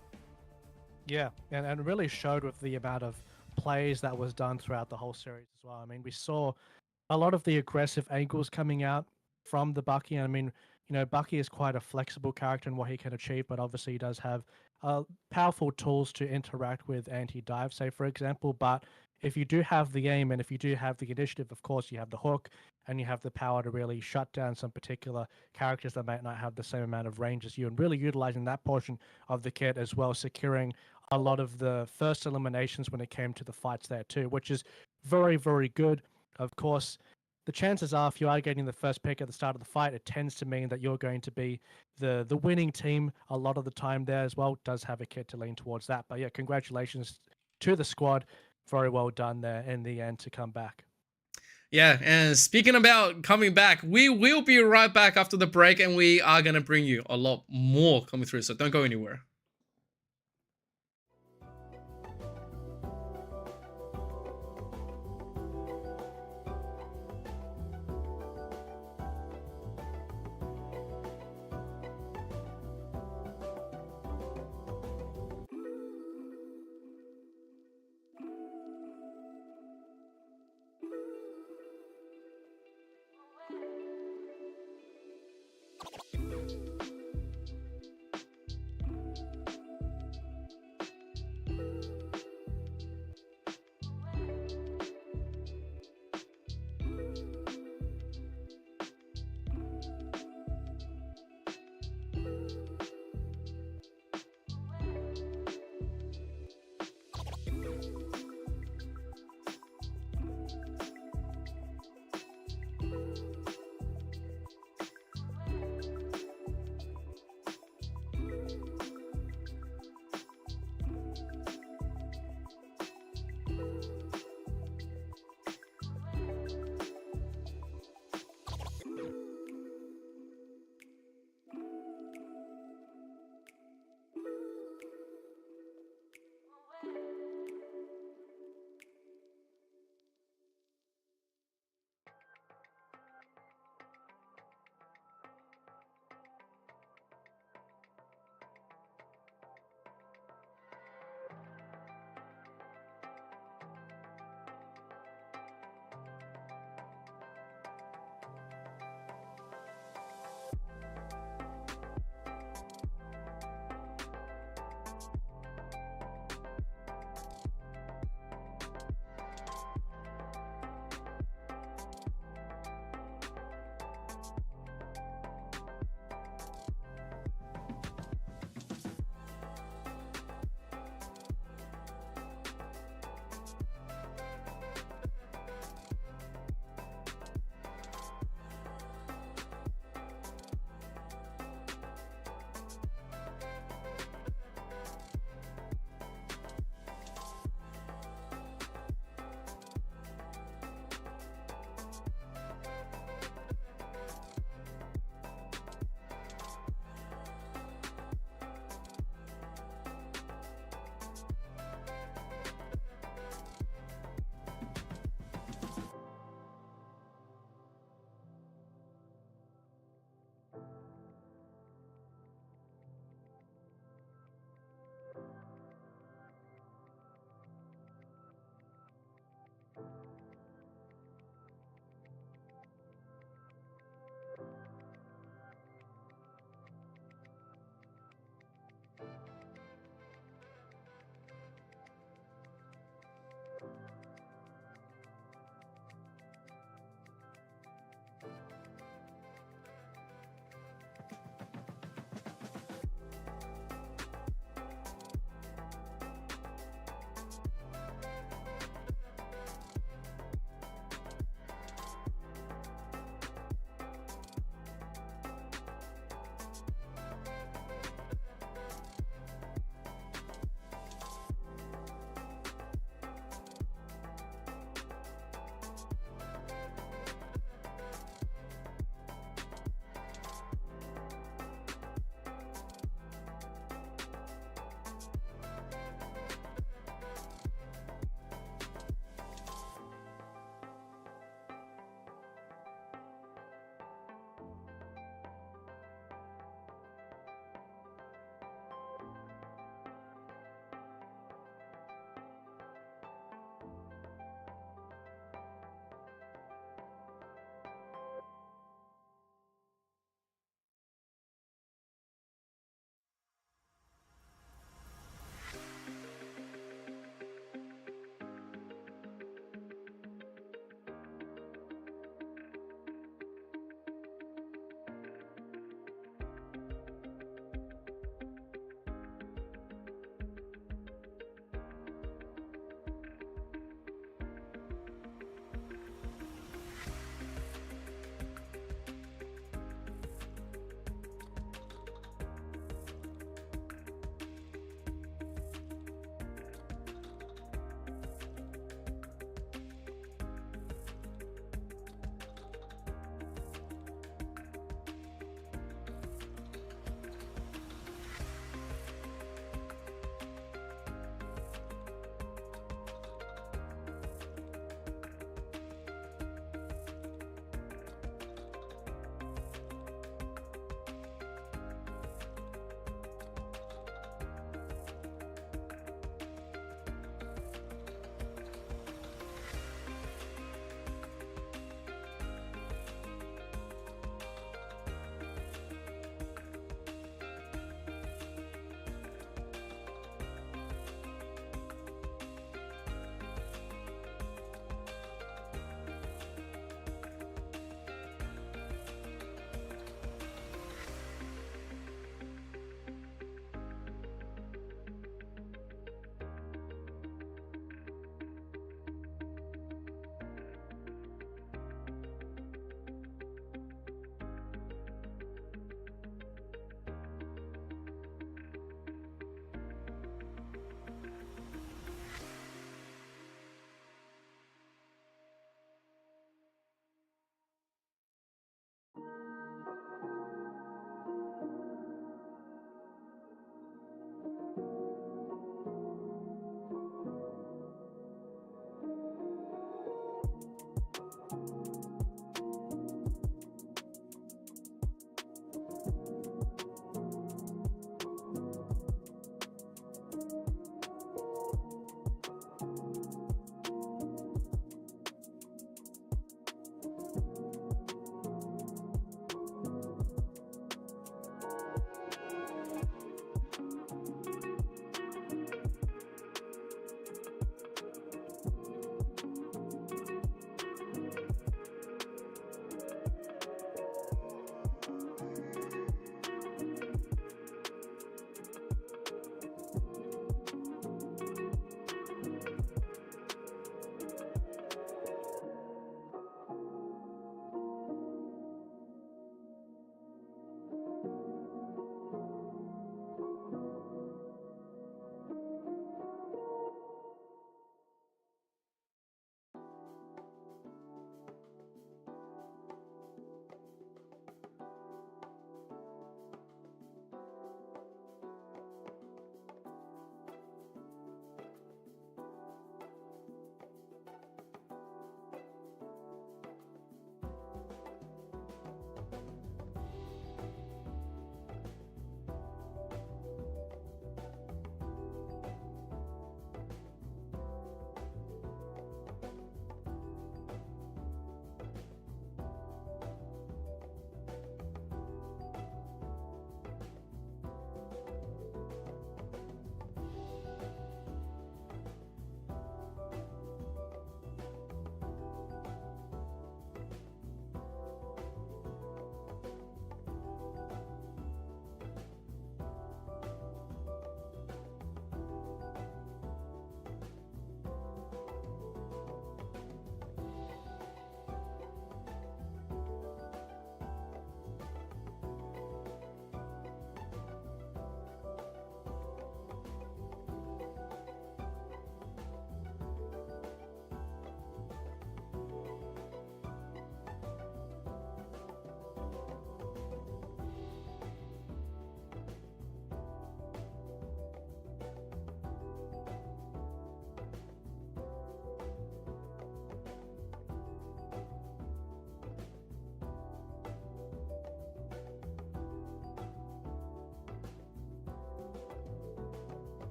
Yeah, and really showed with the amount of plays that was done throughout the whole series as well. I mean, we saw a lot of the aggressive angles coming out from the Bucky. I mean, Bucky is quite a flexible character in what he can achieve, but obviously he does have powerful tools to interact with anti-dive, say, for example. But if you do have the aim and if you do have the initiative, of course, you have the hook and you have the power to really shut down some particular characters that might not have the same amount of range as you, and really utilizing that portion of the kit as well, securing a lot of the first eliminations when it came to the fights there too, which is very, very good. Of course, the chances are if you are getting the first pick at the start of the fight, it tends to mean that you're going to be the winning team a lot of the time there as well. It does have a kit to lean towards that. But yeah, congratulations to the squad. Very well done there in the end to come back. Yeah, and speaking about coming back, we will be right back after the break, and we are going to bring you a lot more coming through, so don't go anywhere.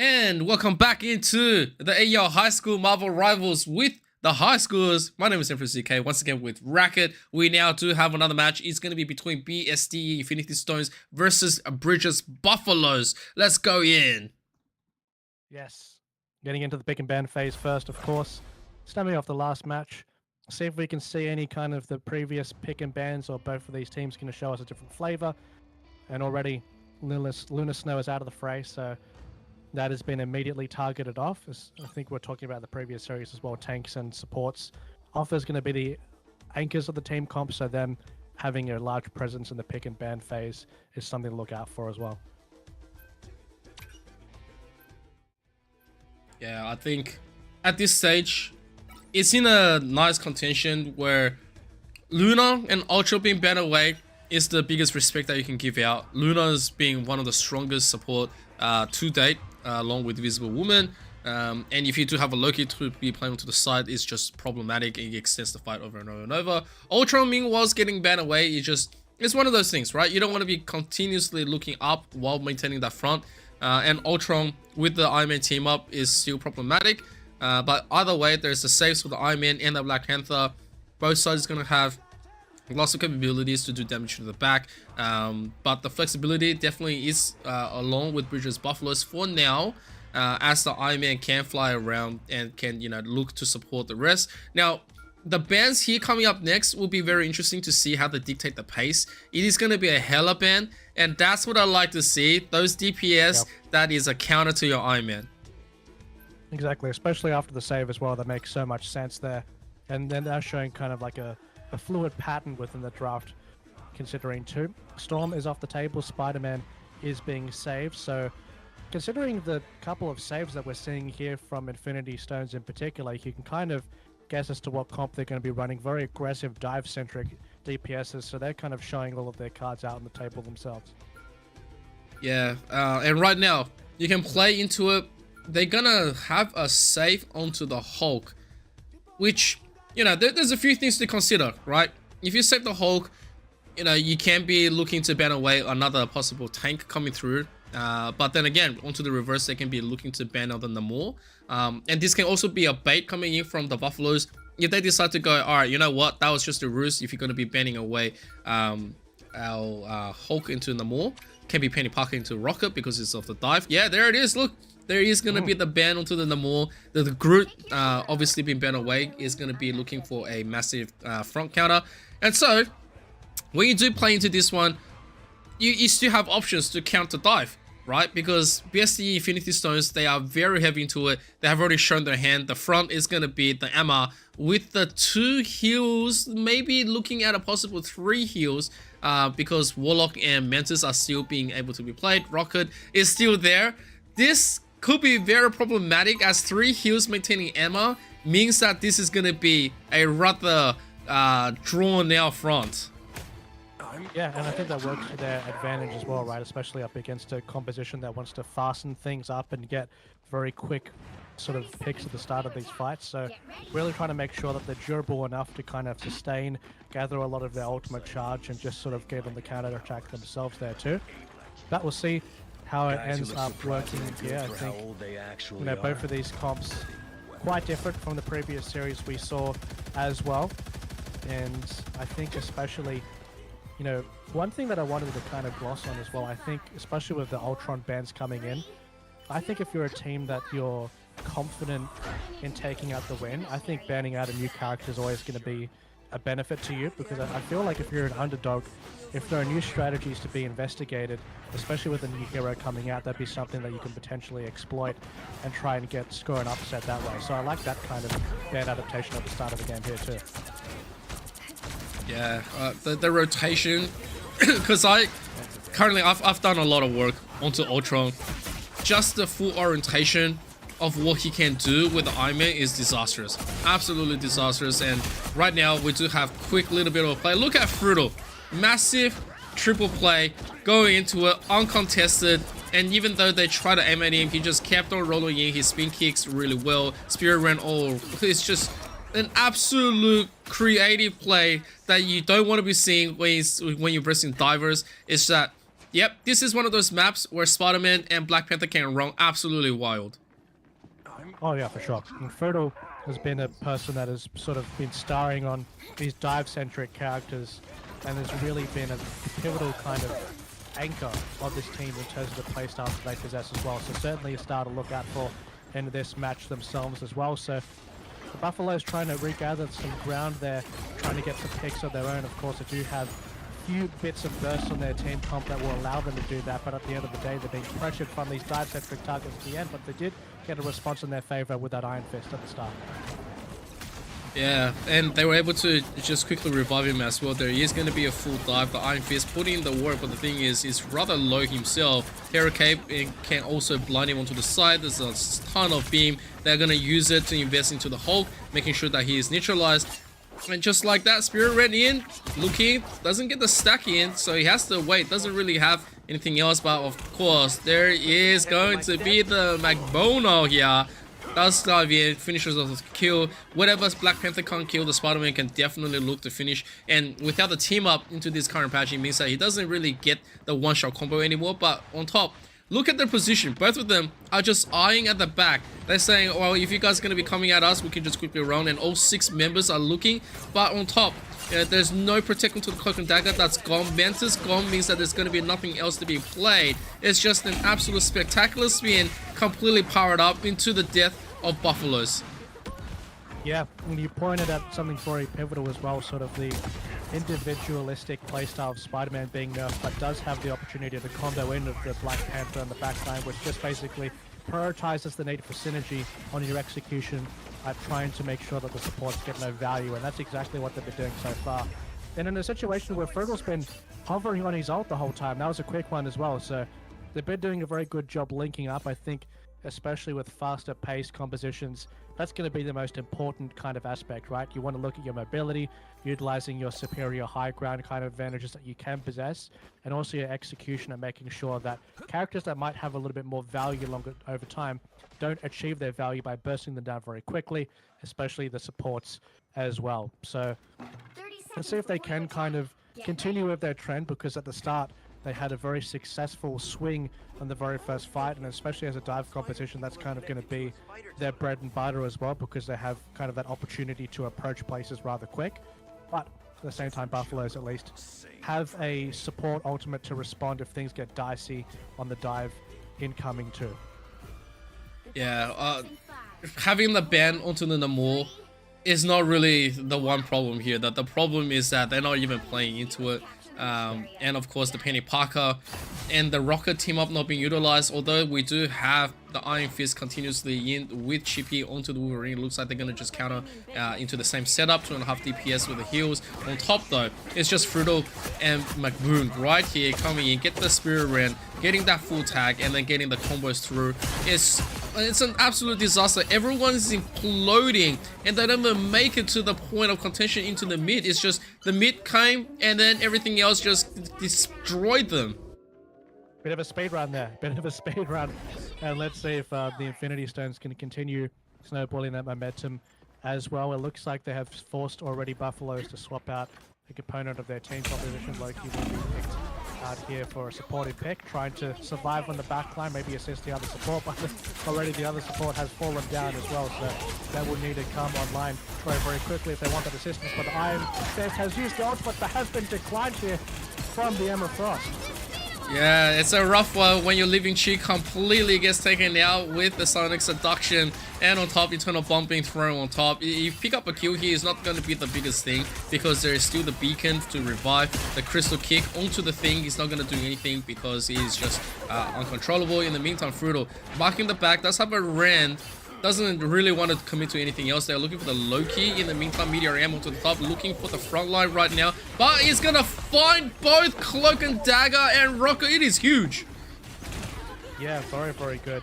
And welcome back into the AEL High School Marvel Rivals with the high schools. My name is Emperor CK, once again with Racquet. We now do have another match. It's going to be between BSD Infinity Stones versus Bridges Buffaloes. Let's go in. Yes. Getting into the pick and ban phase first, of course. Stemming off the last match. See if we can see any kind of the previous pick and bans, or both of these teams going to show us a different flavor. And already Lunar Snow is out of the fray, so that has been immediately targeted off. As I think we're talking about the previous series as well, tanks and supports. Off is going to be the anchors of the team comp, so them having a large presence in the pick and ban phase is something to look out for as well. Yeah, I think at this stage, it's in a nice contention where Luna and Ultra being banned away is the biggest respect that you can give out. Luna's being one of the strongest support to date, along with Visible Woman. And if you do have a Loki to be playing to the side, it's just problematic and it extends the fight over and over and over. Ultra meanwhile getting banned away, it's one of those things, right? You don't want to be continuously looking up while maintaining that front. And Ultron with the Iron Man team up is still problematic. But either way, there's the saves for the Iron Man and the Black Panther. Both sides going to have lots of capabilities to do damage to the back. But the flexibility definitely is along with Bridges Buffaloes for now, as the Iron Man can fly around and can, look to support the rest. Now, the bans here coming up next will be very interesting to see how they dictate the pace. It is going to be a hella ban, and that's what I like to see. Those DPS, that is a counter to your Iron Man. Exactly, especially after the save as well. That makes so much sense there. And then they're showing kind of like a fluid pattern within the draft, considering too. Storm is off the table, Spider-Man is being saved. So considering the couple of saves that we're seeing here from Infinity Stones in particular, you can kind of guess as to what comp they're going to be running. Very aggressive dive-centric DPSs, so they're kind of showing all of their cards out on the table themselves. Yeah, and right now, you can play into it. They're gonna have a save onto the Hulk, which, there's a few things to consider, right? If you save the Hulk, you can be looking to ban away another possible tank coming through. But then again, onto the reverse, they can be looking to ban out the Namor. And this can also be a bait coming in from the Buffaloes. If they decide to go, all right, you know what, that was just a ruse. If you're going to be banning away our Hulk into Namor, can be Penny Parker into Rocket because it's of the dive. Yeah, there it is. Look, there is going to be the ban onto the Namor. The Groot, obviously being banned away, is going to be looking for a massive front counter. And so, when you do play into this one, you still have options to counter dive, right? Because BSD Infinity Stones, they are very heavy into it. They have already shown their hand. The front is going to be the Emma with the 2 heals, maybe looking at a possible 3 heals, because Warlock and Mantis are still being able to be played. Rocket is still there. This could be very problematic, as 3 heals maintaining Emma means that this is going to be a rather drawn out front. Yeah, and I think that works to their advantage as well, right? Especially up against a composition that wants to fasten things up and get very quick sort of picks at the start of these fights. So really trying to make sure that they're durable enough to kind of sustain, gather a lot of their ultimate charge, and just sort of give them the counter attack themselves there too. But we'll see how it ends up working here. I think, both of these comps quite different from the previous series we saw as well. And I think especially, one thing that I wanted to kind of gloss on as well, I think, especially with the Ultron bans coming in, I think if you're a team that you're confident in taking out the win, I think banning out a new character is always going to be a benefit to you, because I feel like if you're an underdog, if there are new strategies to be investigated, especially with a new hero coming out, that'd be something that you can potentially exploit and try and score an upset that way. So I like that kind of ban adaptation at the start of the game here too. Yeah, the rotation, because I've done a lot of work onto Ultron. Just the full orientation of what he can do with the Iron Man is disastrous. Absolutely disastrous. And right now, we do have quick little bit of a play. Look at Frutal. Massive triple play, going into it, uncontested. And even though they tried to aim at him, he just kept on rolling in. His spin kicks really well. Spirit ran all. It's just an absolute creative play that you don't want to be seeing when you're pressing divers. It's that Yep, this is one of those maps where Spider-Man and Black Panther can run absolutely wild. Oh yeah, for sure. And Frodo has been a person that has sort of been starring on these dive-centric characters and has really been a pivotal kind of anchor of this team in terms of the playstyles that they possess as well. So certainly a star to look out for in this match themselves as well. So the Buffaloes trying to regather some ground there, trying to get some picks of their own. Of course, they do have a few bits of burst on their team comp that will allow them to do that, but at the end of the day, they're being pressured from these dive-centric targets at the end, but they did get a response in their favor with that Iron Fist at the start. Yeah, and they were able to just quickly revive him as well. There is going to be a full dive. The Iron Fist put in the work, but the thing is rather low himself. Terra Cape can also blind him onto the side. There's a ton of beam. They're going to use it to invest into the Hulk, making sure that he is neutralized. And just like that, Spirit ran in, looking, doesn't get the stack in, so he has to wait. Doesn't really have anything else, but of course, there is going to be the McBono here. Does dive in, finishes off the kill. Whatever Black Panther can't kill, the Spider-Man can definitely look to finish. And without the team up into this current patch, it means that he doesn't really get the one-shot combo anymore. But on top, look at their position. Both of them are just eyeing at the back. They're saying, well, if you guys are going to be coming at us, we can just quickly run. And all 6 members are looking. But on top, there's no protection to the Cloak and Dagger. That's gone. Mantis gone means that there's going to be nothing else to be played. It's just an absolute spectacular spin, completely powered up into the death of Buffaloes. Yeah, and you pointed at something very pivotal as well, sort of the individualistic playstyle of Spider-Man being nerfed, but does have the opportunity to combo in of the Black Panther on the backline, which just basically prioritizes the need for synergy on your execution at trying to make sure that the supports get no value, and that's exactly what they've been doing so far. And in a situation where Fergal's been hovering on his ult the whole time, that was a quick one as well, so they've been doing a very good job linking up. I think especially with faster paced compositions, that's going to be the most important kind of aspect, right? You want to look at your mobility, utilizing your superior high ground kind of advantages that you can possess, and also your execution and making sure that characters that might have a little bit more value longer over time don't achieve their value by bursting them down very quickly, especially the supports as well. So let's see if they can kind of continue with their trend, because at the start they had a very successful swing on the very first fight, and especially as a dive competition, that's kind of going to be their bread and butter as well, because they have kind of that opportunity to approach places rather quick. But at the same time, Buffaloes at least have a support ultimate to respond if things get dicey on the dive incoming too. Yeah, having the ban onto the Namor is not really the one problem here. That the problem is that they're not even playing into it. And of course the Penny Parker and the Rocket team up not being utilized, although we do have the Iron Fist continuously in with Chippy onto the Wolverine. It looks like they're going to just counter into the same setup, 2.5 DPS with the heals. On top though, it's just Fruto and McBoon right here coming in, get the Spirit Ren, getting that full tag, and then getting the combos through. It's an absolute disaster. Everyone is imploding, and they don't even make it to the point of contention into the mid. It's just the mid came, and then everything else just destroyed them. Bit of a speed run there, bit of a speed run. And let's see if the Infinity Stones can continue snowballing that momentum as well. It looks like they have forced already Buffaloes to swap out a component of their team composition. Loki will be picked out here for a supportive pick, trying to survive on the backline, maybe assist the other support, but already the other support has fallen down as well, so that will need to come online very, very quickly if they want that assistance. But the Iron Fist has used the ult, but there has been declined here from the Emma Frost. Yeah, it's a rough one when your Living Chi completely gets taken out with the Sonic Seduction, and on top, Eternal Bomb being thrown on top. If you pick up a kill here, it's not going to be the biggest thing, because there is still the beacon to revive. The Crystal Kick onto the thing, he's not going to do anything because he's just uncontrollable. In the meantime, Fruto marking the back, does have a Ren. Doesn't really want to commit to anything else. They're looking for the Loki. In the meantime, Meteor Ammo to the top, looking for the front line right now. But he's going to find both Cloak and Dagger and Rocket. It is huge. Yeah, very, very good.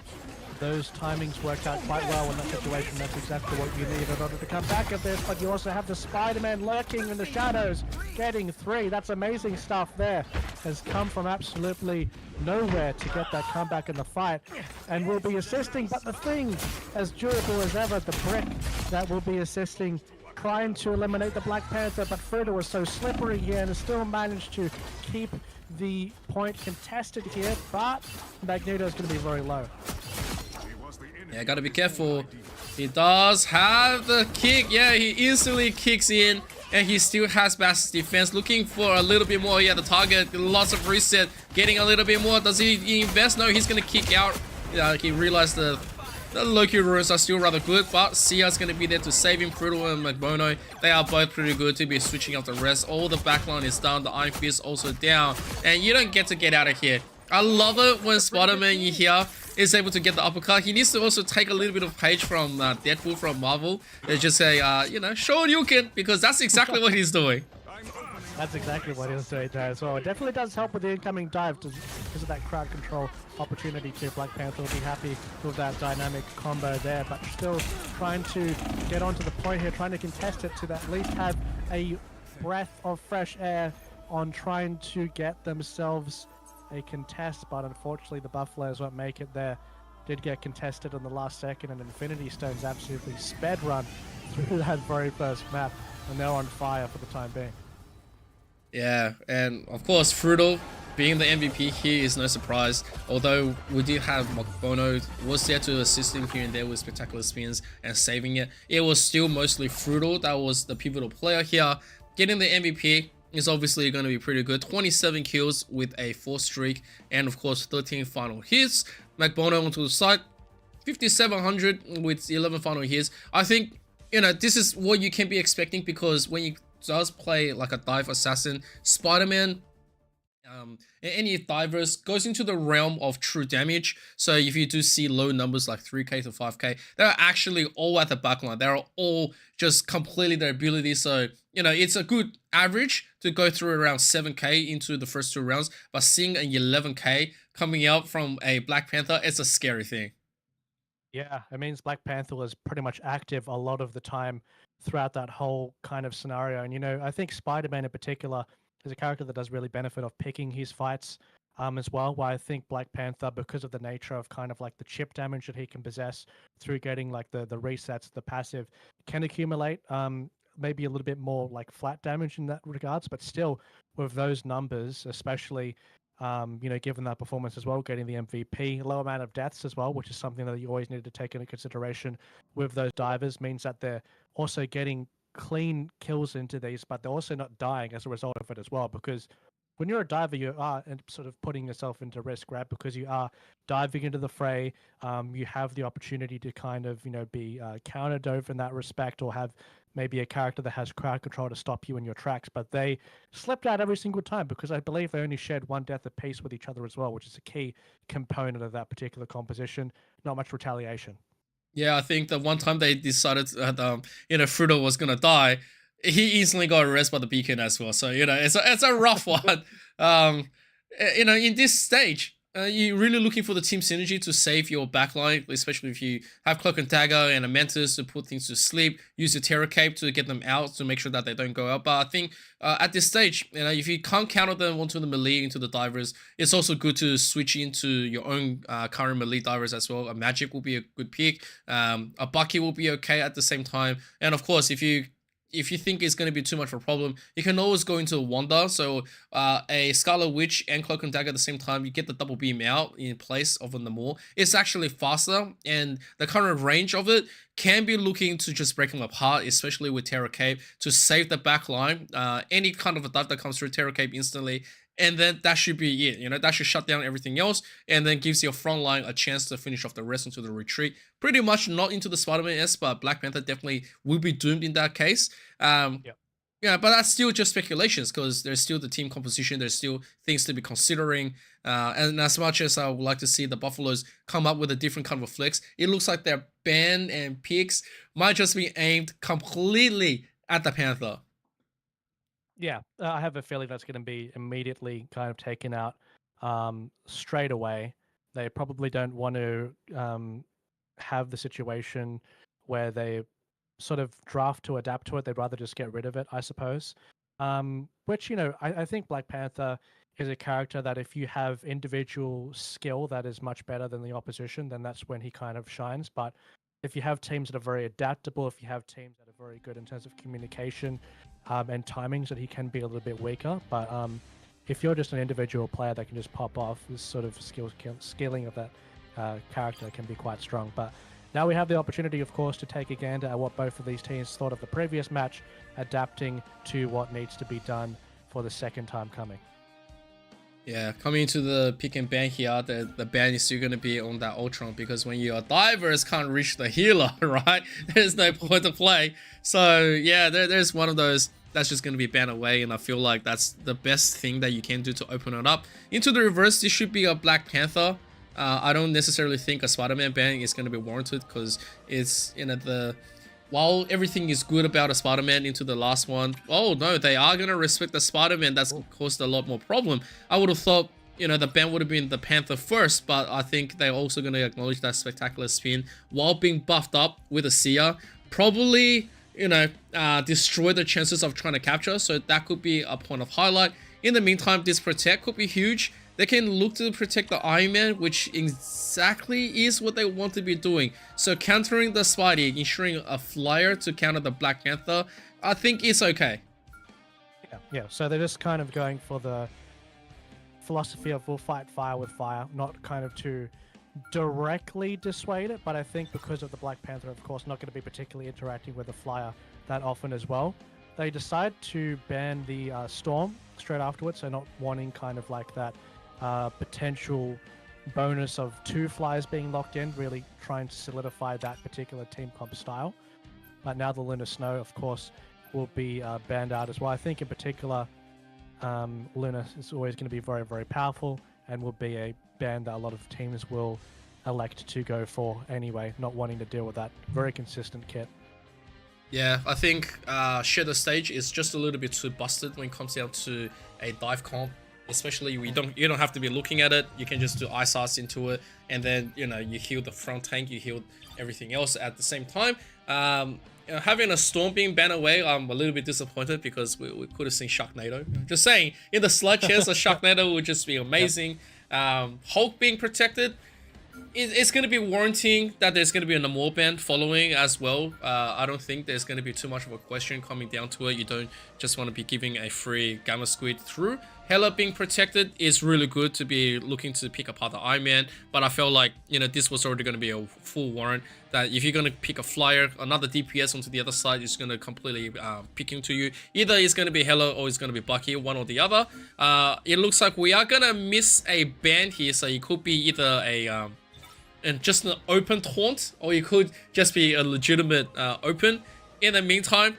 Those timings worked out quite well in that situation. That's exactly what you need in order to come back at this. But you also have the Spider-Man lurking in the shadows, getting 3. That's amazing stuff there. Has come from absolutely nowhere to get that comeback in the fight, and will be assisting. But the thing, as durable as ever, the brick that will be assisting trying to eliminate the Black Panther, but Fruta was so slippery here and still managed to keep the point contested here, but Magneto is going to be very low. Yeah, gotta be careful. He does have the kick. Yeah, he instantly kicks in, and he still has massive defense. Looking for a little bit more. Yeah, the target, lots of reset, getting a little bit more. Does he invest? No, he's gonna kick out. Yeah, he realized the Loki runes are still rather good, but Sia's gonna be there to save him. Frutal and McBono, they are both pretty good to be switching out the rest. All the backline is down. The Iron Fist also down, and you don't get to get out of here. I love it when Spider-Man here is able to get the uppercut. He needs to also take a little bit of page from Deadpool from Marvel. They just say, you know, show you can, because that's exactly what he's doing. That's exactly what he's doing there as well. It definitely does help with the incoming dive because of that crowd control opportunity too. Black Panther will be happy with that dynamic combo there, but still trying to get onto the point here, trying to contest it to at least have a breath of fresh air on trying to get themselves a contest, but unfortunately the Buffaloes won't make it there. Did get contested on the last second, and Infinity Stones absolutely sped run through that very first map, and they're on fire for the time being. Yeah, and of course Frutal being the MVP here is no surprise, although we did have McBono was there to assist him here and there with spectacular spins and saving it. It was still mostly Frutal that was the pivotal player here. Getting the MVP is obviously going to be pretty good. 27 kills with a 4 streak, and of course 13 final hits. McBono onto the side, 5,700 with 11 final hits. I think, you know, this is what you can be expecting, because when you does play like a dive assassin, Spider-Man, any divers goes into the realm of true damage. So if you do see low numbers like 3k to 5k, they're actually all at the backline. They're all just completely their ability. So, you know, it's a good average to go through around 7k into the first 2 rounds, but seeing an 11k coming out from a Black Panther, it's a scary thing. Yeah, it means Black Panther was pretty much active a lot of the time throughout that whole kind of scenario. And, you know, I think Spider-Man in particular is a character that does really benefit of picking his fights as well, where I think Black Panther, because of the nature of kind of like the chip damage that he can possess through getting like the resets, the passive, can accumulate maybe a little bit more like flat damage in that regards, but still with those numbers, especially you know, given that performance as well, getting the MVP, low amount of deaths as well, which is something that you always need to take into consideration with those divers, means that they're also getting clean kills into these, but they're also not dying as a result of it as well, because when you're a diver, you are sort of putting yourself into risk, right? Because you are diving into the fray. You have the opportunity to kind of, you know, be countered over in that respect, or have maybe a character that has crowd control to stop you in your tracks. But they slipped out every single time, because I believe they only shared 1 death apiece with each other as well, which is a key component of that particular composition. Not much retaliation. Yeah, I think the one time they decided that you know, Fruto was gonna die, he instantly got arrested by the beacon as well. So, you know, it's a rough one. You know, in this stage, you're really looking for the team synergy to save your backline, especially if you have Cloak and Dagger and a Mantis to put things to sleep. Use your Terror Cape to get them out to make sure that they don't go out. But I think at this stage, you know, if you can't counter them onto the melee, into the divers, it's also good to switch into your own current melee divers as well. A Magic will be a good pick. A Bucky will be okay at the same time. And of course, if you think it's going to be too much of a problem, you can always go into a Wanda. So a Scarlet Witch and Cloak and Dagger at the same time, you get the double beam out in place of the Namor. It's actually faster, and the current range of it can be looking to just break them apart, especially with Terror Cape, to save the back line. Any kind of a dive that comes through Terror Cape instantly, and then that should be it. You know, that should shut down everything else, and then gives your front line a chance to finish off the rest into the retreat. Pretty much not into the Spider-Man S, but Black Panther definitely will be doomed in that case. Yeah, but that's still just speculations, because there's still the team composition. There's still things to be considering. And as much as I would like to see the Buffaloes come up with a different kind of flex, it looks like their ban and picks might just be aimed completely at the Panther. Yeah, I have a feeling that's going to be immediately kind of taken out straight away. They probably don't want to have the situation where they sort of draft to adapt to it. They'd rather just get rid of it, I suppose. Which, you know, I think Black Panther is a character that if you have individual skill that is much better than the opposition, then that's when he kind of shines. But if you have teams that are very adaptable, if you have teams that are very good in terms of communication and timings, that he can be a little bit weaker. But if you're just an individual player that can just pop off, this sort of scaling of that character can be quite strong. But now we have the opportunity, of course, to take a gander at what both of these teams thought of the previous match, adapting to what needs to be done for the second time coming. Yeah, coming into the pick and ban here, the ban is still going to be on that Ultron, because when your divers can't reach the healer, right, there's no point to play. So yeah, there's one of those that's just going to be banned away, and I feel like that's the best thing that you can do to open it up. Into the reverse, this should be a Black Panther. I don't necessarily think a Spider-Man ban is going to be warranted, because it's, you know, while everything is good about a Spider-Man into the last one, oh no, they are going to respect the Spider-Man. That's caused a lot more problem. I would have thought, you know, the ban would have been the Panther first, but I think they're also going to acknowledge that spectacular spin while being buffed up with a Seer. Probably, you know, destroy the chances of trying to capture, so that could be a point of highlight. In the meantime, this protect could be huge. They can look to protect the Iron Man, which exactly is what they want to be doing. So countering the Spidey, ensuring a flyer to counter the Black Panther, I think it's okay. Yeah. So they're just kind of going for the philosophy of we'll fight fire with fire, not kind of to directly dissuade it, but I think because of the Black Panther, of course, not going to be particularly interacting with the flyer that often as well, they decide to ban the Storm straight afterwards, so not wanting kind of like that potential bonus of 2 flyers being locked in, really trying to solidify that particular team comp style. But now the Lunar Snow, of course, will be banned out as well. I think in particular, Luna is always going to be very, very powerful and will be a ban that a lot of teams will elect to go for anyway, not wanting to deal with that very consistent kit. Yeah, I think Shadow Stage is just a little bit too busted when it comes down to a dive comp. Especially you don't have to be looking at it. You can just do Ice Arts into it, and then, you know, you heal the front tank, you heal everything else at the same time. You know, having a Storm being banned away, I'm a little bit disappointed, because we could have seen Sharknado. Just saying, in the slight chance, a Sharknado would just be amazing. Yep. Hulk being protected, it's going to be warranting that there's going to be a Namor ban following as well. I don't think there's going to be too much of a question coming down to it. You don't just want to be giving a free Gamma Squid through. Hela being protected is really good to be looking to pick apart the Iron Man, but I felt like, you know, this was already going to be a full warrant that if you're going to pick a flyer, another DPS onto the other side is going to completely pick into you. Either it's going to be Hela or it's going to be Bucky, one or the other. It looks like we are going to miss a ban here, so it could be either a and just an open taunt, or it could just be a legitimate open. In the meantime,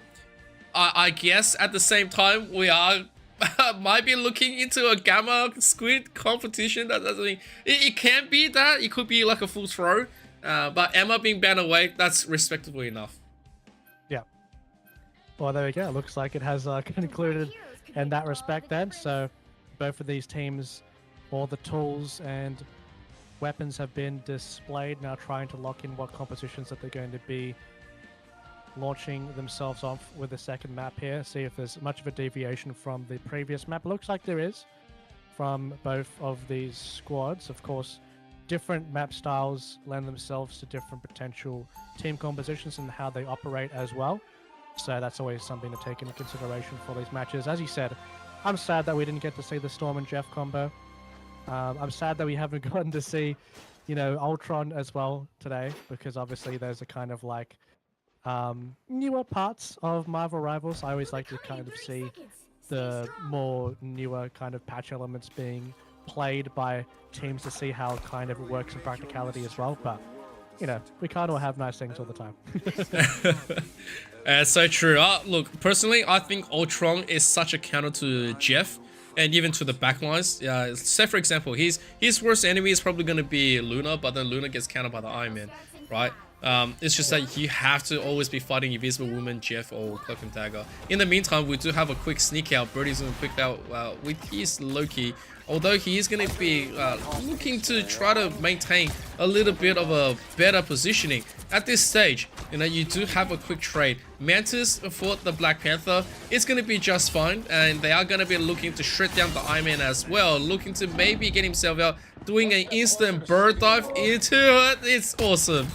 I guess at the same time we are might be looking into a Gamma Squid competition. That doesn't mean it can be that. It could be like a full throw, but Emma being banned away, that's respectable enough. Yeah. Well, there we go. Looks like it has concluded in that respect then. So both of these teams, all the tools and weapons have been displayed, now trying to lock in what compositions that they're going to be launching themselves off with the second map here. See if there's much of a deviation from the previous map. Looks like there is from both of these squads. Of course, different map styles lend themselves to different potential team compositions and how they operate as well. So that's always something to take into consideration for these matches. As you said, I'm sad that we didn't get to see the Storm and Jeff combo. I'm sad that we haven't gotten to see, you know, Ultron as well today, because obviously there's a kind of like newer parts of Marvel Rivals. I always like to kind of see the more newer kind of patch elements being played by teams to see how kind of it works in practicality as well. But, you know, we can't all have nice things all the time. So true. Look, personally, I think Ultron is such a counter to Jeff. And even to the backlines. Say for example, his worst enemy is probably going to be Luna, but then Luna gets countered by the Iron Man, right? It's just that you have to always be fighting Invisible Woman, Jeff, or Cloak and Dagger. In the meantime, we do have a quick sneak out. Birdie's going to quick out with his Loki. Although he is going to be looking to try to maintain a little bit of a better positioning. At this stage, you know, you do have a quick trade. Mantis for the Black Panther is going to be just fine. And they are going to be looking to shred down the Iron Man as well. Looking to maybe get himself out. Doing an instant bird dive into it. It's awesome.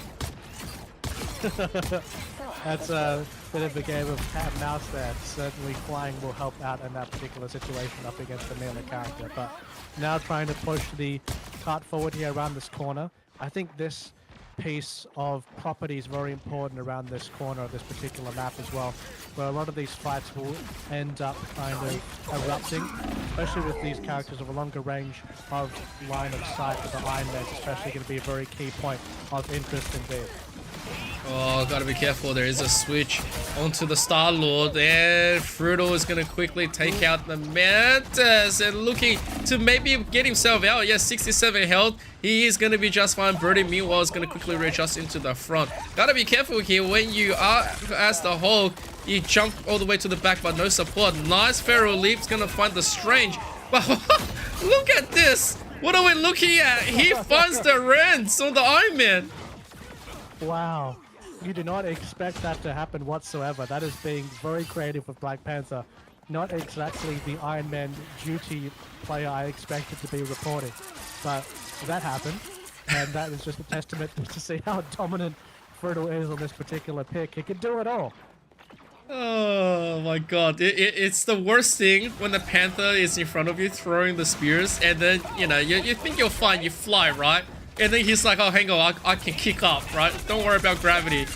That's a bit of a game of cat and mouse there. Certainly flying will help out in that particular situation up against the melee character. But now trying to push the cart forward here around this corner. I think this piece of property is very important around this corner of this particular map as well, where a lot of these fights will end up kind of erupting, especially with these characters of a longer range of line of sight with the Iron Man, especially going to be a very key point of interest indeed. Oh, gotta be careful. There is a switch onto the Star-Lord, and Frutal is gonna quickly take out the Mantis and looking to maybe get himself out. Yeah, 67 health. He is gonna be just fine. Birdie, meanwhile, is gonna quickly readjust into the front. Gotta be careful here when you are as the Hulk. You jump all the way to the back, but no support. Nice Feral Leap's gonna find the Strange. But look at this. What are we looking at? He finds the Rents on the Iron Man. Wow. You do not expect that to happen whatsoever. That is being very creative with Black Panther. Not exactly the Iron Man duty player I expected to be reporting. But that happened, and that is just a testament to see how dominant Fertile is on this particular pick. He can do it all. Oh my god, it's the worst thing when the Panther is in front of you throwing the spears, and then, you know, you think you're fine, you fly, right? And then he's like, oh, hang on, I can kick up, right? Don't worry about gravity.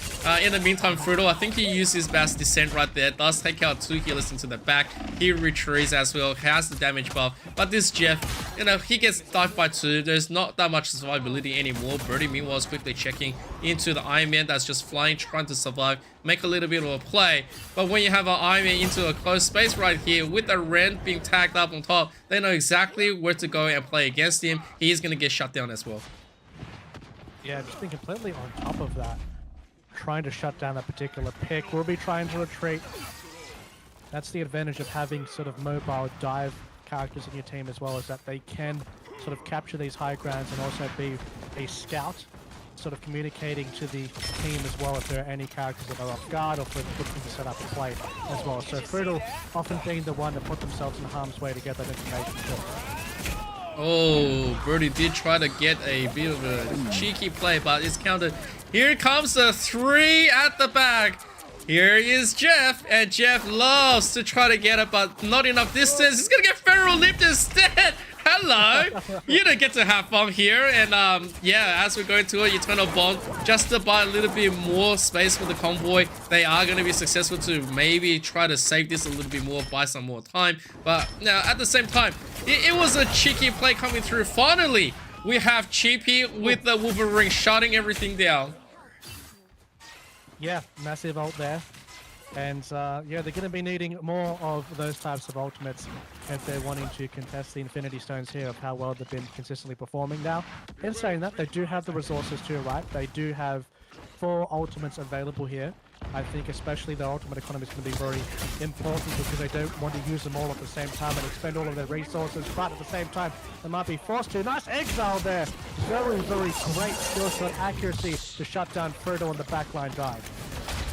In the meantime, Frutal, I think he used his best descent right there. Does take out 2 healers into the back. He retreats as well, has the damage buff. But this Jeff, you know, he gets dived by 2. There's not that much survivability anymore. Birdie, meanwhile, is quickly checking into the Iron Man that's just flying, trying to survive, make a little bit of a play. But when you have an Iron Man into a closed space right here, with the Rent being tagged up on top, they know exactly where to go and play against him. He is going to get shut down as well. Yeah, just being completely on top of that. Trying to shut down that particular pick. We'll be trying to retreat. That's the advantage of having sort of mobile dive characters in your team as well, is that they can sort of capture these high grounds and also be a scout, sort of communicating to the team as well if there are any characters that are off guard or if we're looking to set up a play as well. So Frutal often being the one to put themselves in harm's way to get that information too. Oh, Birdie did try to get a bit of a cheeky play, but it's countered. Here comes the 3 at the back. Here is Jeff, and Jeff loves to try to get it, but not enough distance. He's gonna get Feral Leaped instead. Hello. You don't get to have fun here, and yeah, as we're going to it, Eternal Bond, just to buy a little bit more space for the convoy. They are going to be successful to maybe try to save this a little bit more, buy some more time. But now, at the same time, it was a cheeky play coming through. Finally, we have Cheapy with the Wolverine shutting everything down. Yeah, massive ult there. And yeah, they're going to be needing more of those types of ultimates if they're wanting to contest the Infinity Stones here of how well they've been consistently performing now. In saying that, they do have the resources too, right? They do have 4 ultimates available here. I think especially their ultimate economy is going to be very important because they don't want to use them all at the same time and expend all of their resources, but at the same time, they might be forced to. Nice exile there! Very, very great skill shot accuracy to shut down Fertile on the backline dive.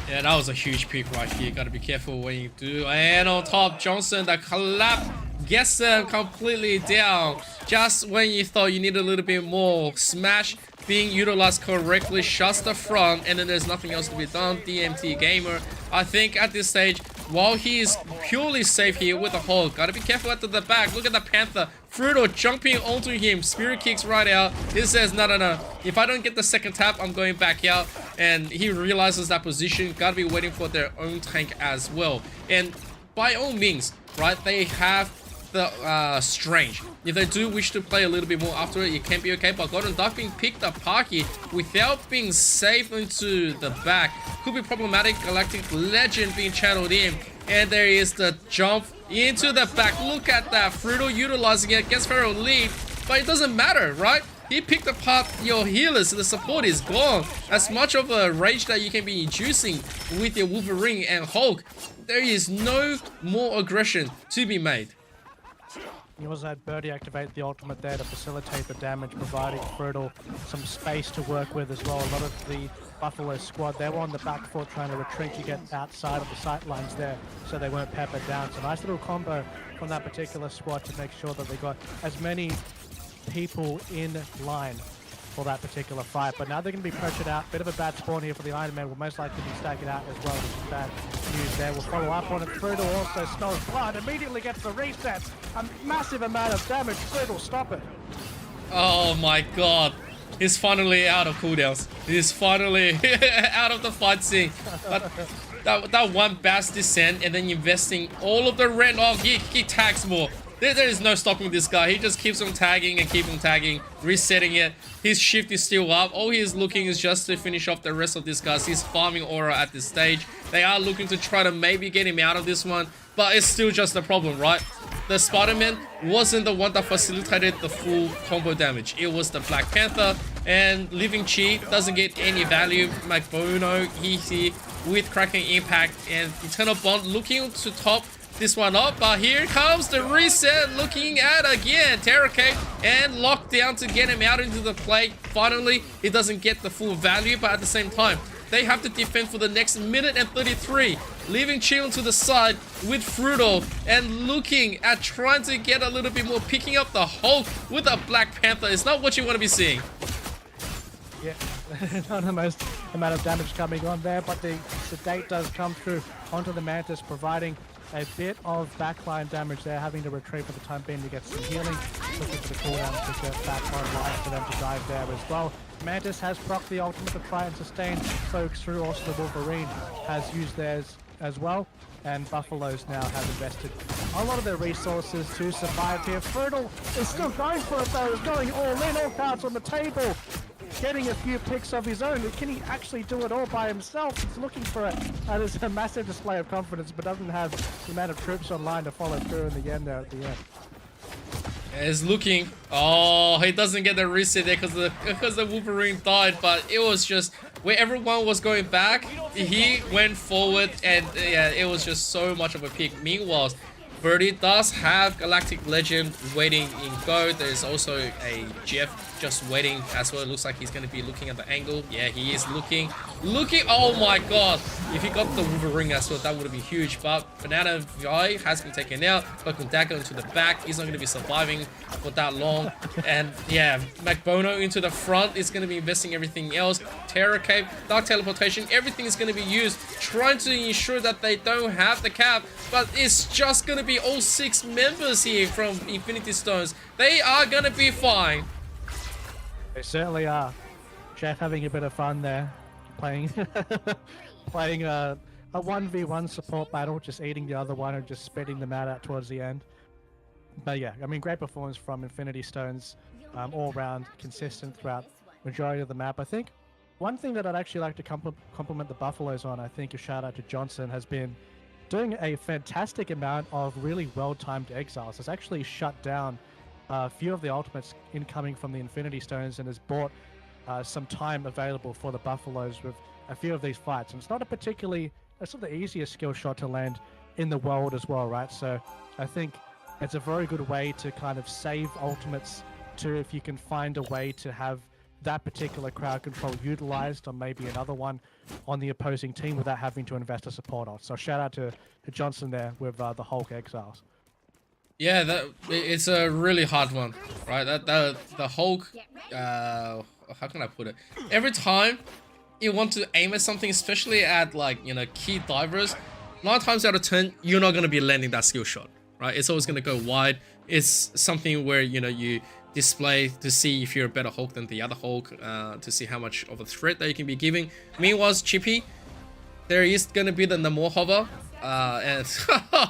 Yeah, that was a huge pick right here. Gotta be careful when you do. And on top, Johnson, the collapse gets them completely down. Just when you thought you need a little bit more. Smash being utilized correctly, shuts the front, and then there's nothing else to be done. DMT Gamer, I think at this stage, while he is purely safe here with the Hulk, gotta be careful at the back. Look at the Panther. Frutal jumping onto him. Spirit kicks right out. He says, no, no, no. If I don't get the second tap, I'm going back out. And he realizes that position. Gotta be waiting for their own tank as well. And by all means, right, they have the Strange. If they do wish to play a little bit more after it, it can be okay. But Golden Duck being picked apart here without being saved into the back could be problematic. Galactic Legend being channeled in. And there is the jump into the back. Look at that. Frutal utilizing it. Gets Feral Leap. But it doesn't matter, right? He picked apart your healers. So the support is gone. As much of a rage that you can be inducing with your Wolverine and Hulk, there is no more aggression to be made. You also had Birdie activate the ultimate there to facilitate the damage, providing Fertile some space to work with as well. A lot of the Buffalo squad, they were on the back foot trying to retreat to get outside of the sight lines there so they weren't peppered down. So nice little combo from that particular squad to make sure that they got as many people in line for that particular fight. But now they're going to be pressured out. Bit of a bad spawn here for the Iron Man. Will most likely be stacking out as well, which is bad news there. We'll follow up on it. Friddle also smells blood. Immediately gets the reset. A massive amount of damage. Friddle, stop it. Oh my god. He's finally out of cooldowns. He's finally out of the fight scene. But that one bass descent and then investing all of the red. Oh, he tags more. There is no stopping this guy. He just keeps on tagging and keep on tagging, resetting it. His shift is still up. All he is looking is just to finish off the rest of these guys. He's farming aura at this stage. They are looking to try to maybe get him out of this one, but it's still just a problem, right? The Spider-Man wasn't the one that facilitated the full combo damage. It was the Black Panther, and Living Chi doesn't get any value. McBono, he's here with cracking impact, and Eternal Bond looking to top this one up, but here comes the reset, looking at again Terror Cape and lockdown to get him out into the play. Finally, he doesn't get the full value, but at the same time, they have to defend for the next minute and 33, leaving Chill to the side with Fruto and looking at trying to get a little bit more, picking up the Hulk with a Black Panther. It's not what you want to be seeing. Yeah, not the most amount of damage coming on there, but the sedate does come through onto the Mantis, providing a bit of backline damage there, having to retreat for the time being to get some healing. Looking for the cooldown to get back online for them to dive there as well. Mantis has procced the ultimate to try and sustain folks through. Also the Wolverine has used theirs as well. And Buffaloes now have invested a lot of their resources to survive here. Fertile is still going for it though, is going all in, all cards on the table. Getting a few picks of his own. Can he actually do it all by himself? He's looking for it. That is a massive display of confidence, but doesn't have the amount of troops online to follow through in the end there at the end. He's looking. Oh, he doesn't get the reset there because the Wolverine died, but it was just where everyone was going back, he went forward, and yeah, it was just so much of a pick. Meanwhile, Birdie does have Galactic Legend waiting in go. There's also a Jeff just waiting as well. It looks like he's going to be looking at the angle. Yeah, he is looking. Oh my god. If he got the Wolverine as well, that would have been huge. But Banana Vi has been taken out. But Kundaka into the back. He's not going to be surviving for that long. And yeah, McBono into the front is going to be investing everything else. Terror Cape, Dark Teleportation, everything is going to be used. Trying to ensure that they don't have the cap. But it's just going to be all 6 members here from Infinity Stones. They are going to be fine. They certainly are. Jeff having a bit of fun there, playing playing a 1v1 support battle, just eating the other one and just spitting them out towards the end. But yeah, I mean, great performance from Infinity Stones, all round, consistent throughout majority of the map. I think one thing that I'd actually like to compliment the Buffaloes on, I think a shout out to Johnson, has been doing a fantastic amount of really well-timed exiles. It's actually shut down a few of the ultimates incoming from the Infinity Stones and has bought some time available for the Buffaloes with a few of these fights. And it's not it's not the easiest skill shot to land in the world as well, right? So I think it's a very good way to kind of save ultimates to, if you can find a way to have that particular crowd control utilized on maybe another one on the opposing team without having to invest a support off. So shout out to Johnson there with the Hulk Exiles. Yeah, it's a really hard one, right? The Hulk, how can I put it? Every time you want to aim at something, especially at like, you know, key divers, 9 times out of 10, you're not going to be landing that skill shot, right? It's always going to go wide. It's something where, you know, you display to see if you're a better Hulk than the other Hulk, to see how much of a threat that you can be giving. Meanwhile, Chippy, there is going to be the Namor hover, and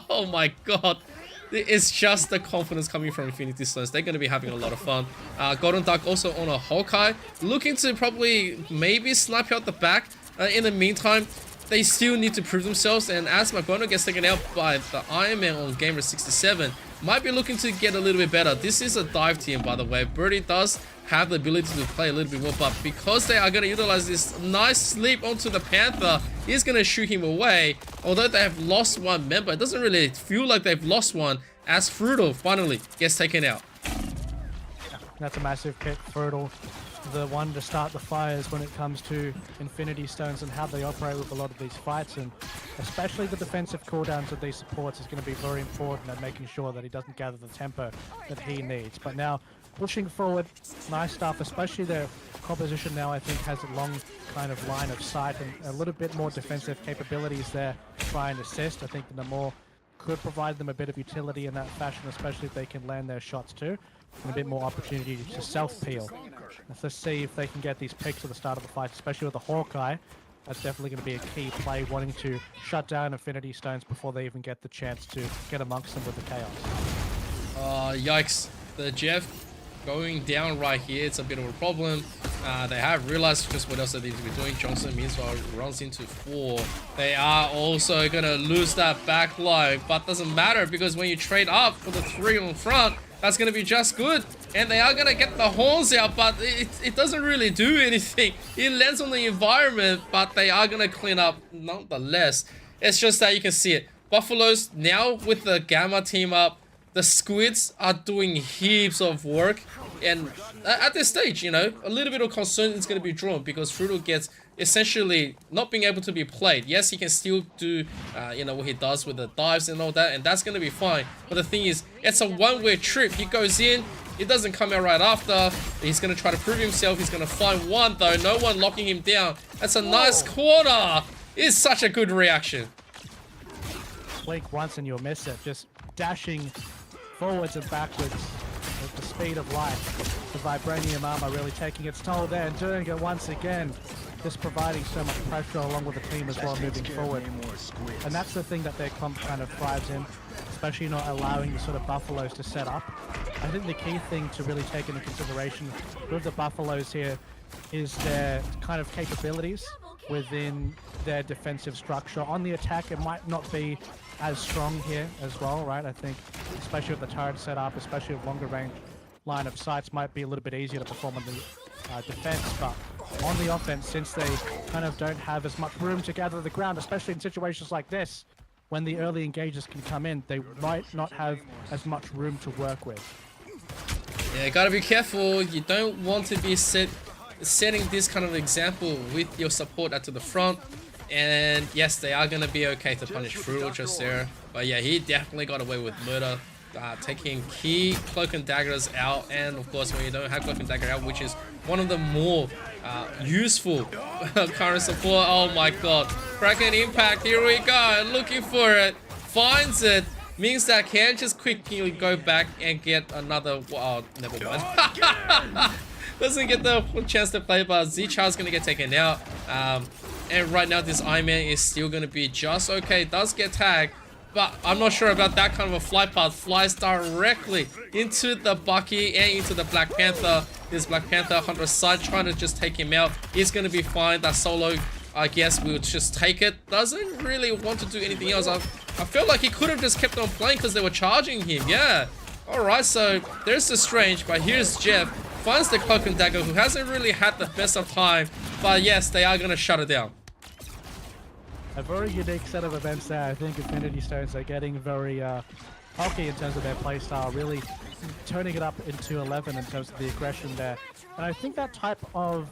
oh my god. It's just the confidence coming from Infinity Stones. They're going to be having a lot of fun. Golden Duck also on a Hawkeye, looking to probably maybe snipe out the back. In the meantime, they still need to prove themselves. And as McBono gets taken out by the Iron Man on Gamer 67, might be looking to get a little bit better. This is a dive team, by the way. Birdie does have the ability to play a little bit more, but because they are going to utilize this nice sleep onto the Panther, he's going to shoot him away. Although they have lost one member, it doesn't really feel like they've lost one, as Fruto finally gets taken out. That's a massive pick. Fruto, the one to start the fires when it comes to Infinity Stones and how they operate with a lot of these fights. And especially the defensive cooldowns of these supports is going to be very important at making sure that he doesn't gather the tempo that he needs. But now, pushing forward, nice stuff, especially their composition now I think has a long kind of line of sight and a little bit more defensive capabilities there to try and assist. I think the Namor could provide them a bit of utility in that fashion, especially if they can land their shots too, and a bit more opportunity to self-peel. Let's see if they can get these picks at the start of the fight, especially with the Hawkeye. That's definitely going to be a key play, wanting to shut down Infinity Stones before they even get the chance to get amongst them with the Chaos. Yikes. The Jeff going down right here, it's a bit of a problem. They have realized just what else they need to be doing. Johnson, meanwhile, runs into 4. They are also going to lose that back line, but doesn't matter because when you trade up for the 3 on front, that's going to be just good. And they are going to get the horns out, but it doesn't really do anything. It lands on the environment, but they are going to clean up nonetheless. It's just that you can see it. Buffaloes now with the Gamma team up, the Squids are doing heaps of work. And at this stage, you know, a little bit of concern is going to be drawn because Frutal gets essentially not being able to be played. Yes, he can still do, you know, what he does with the dives and all that, and that's going to be fine. But the thing is, it's a one-way trip. He goes in, it doesn't come out right after. He's going to try to prove himself. He's going to find one, though. No one locking him down. That's a nice quarter. It's such a good reaction. Blink once and you'll miss it. Just dashing forwards and backwards with the speed of light. The Vibranium armor really taking its toll there and doing it once again. Just providing so much pressure along with the team as well moving forward. And that's the thing that their comp kind of thrives in, especially not allowing the sort of Buffaloes to set up. I think the key thing to really take into consideration with the Buffaloes here is their kind of capabilities within their defensive structure. On the attack, it might not be as strong here as well, right? I think, especially with the turret setup, especially with longer range line of sights, might be a little bit easier to perform on the defense. But on the offense, since they kind of don't have as much room to gather the ground, especially in situations like this, when the early engagers can come in, they might not have as much room to work with. Yeah, gotta be careful. You don't want to be setting this kind of example with your support out to the front. And yes, they are going to be okay to punish Frutal just there. But yeah, he definitely got away with murder. Taking key Cloak and Daggers out. And of course, when you don't have Cloak and Dagger out, which is one of the more useful current support. Oh my god. Kraken Impact, here we go. Looking for it. Finds it. Means that can just quickly go back and get another... Wow, never mind. Doesn't get the chance to play, but Z-Char's going to get taken out. And right now, this Iron Man is still going to be just okay. Does get tagged, but I'm not sure about that kind of a flight path. Flies directly into the Bucky and into the Black Panther. This Black Panther Hunter side trying to just take him out. He's going to be fine. That Solo, I guess, will just take it. Doesn't really want to do anything else. I feel like he could have just kept on playing because they were charging him. Yeah. Alright, so there's the Strange, but here's Jeff. Finds the Cloak and Dagger, who hasn't really had the best of time. But yes, they are going to shut it down. A very unique set of events there. I think Infinity Stones are getting very hockey in terms of their playstyle, really turning it up into 11 in terms of the aggression there. And I think that type of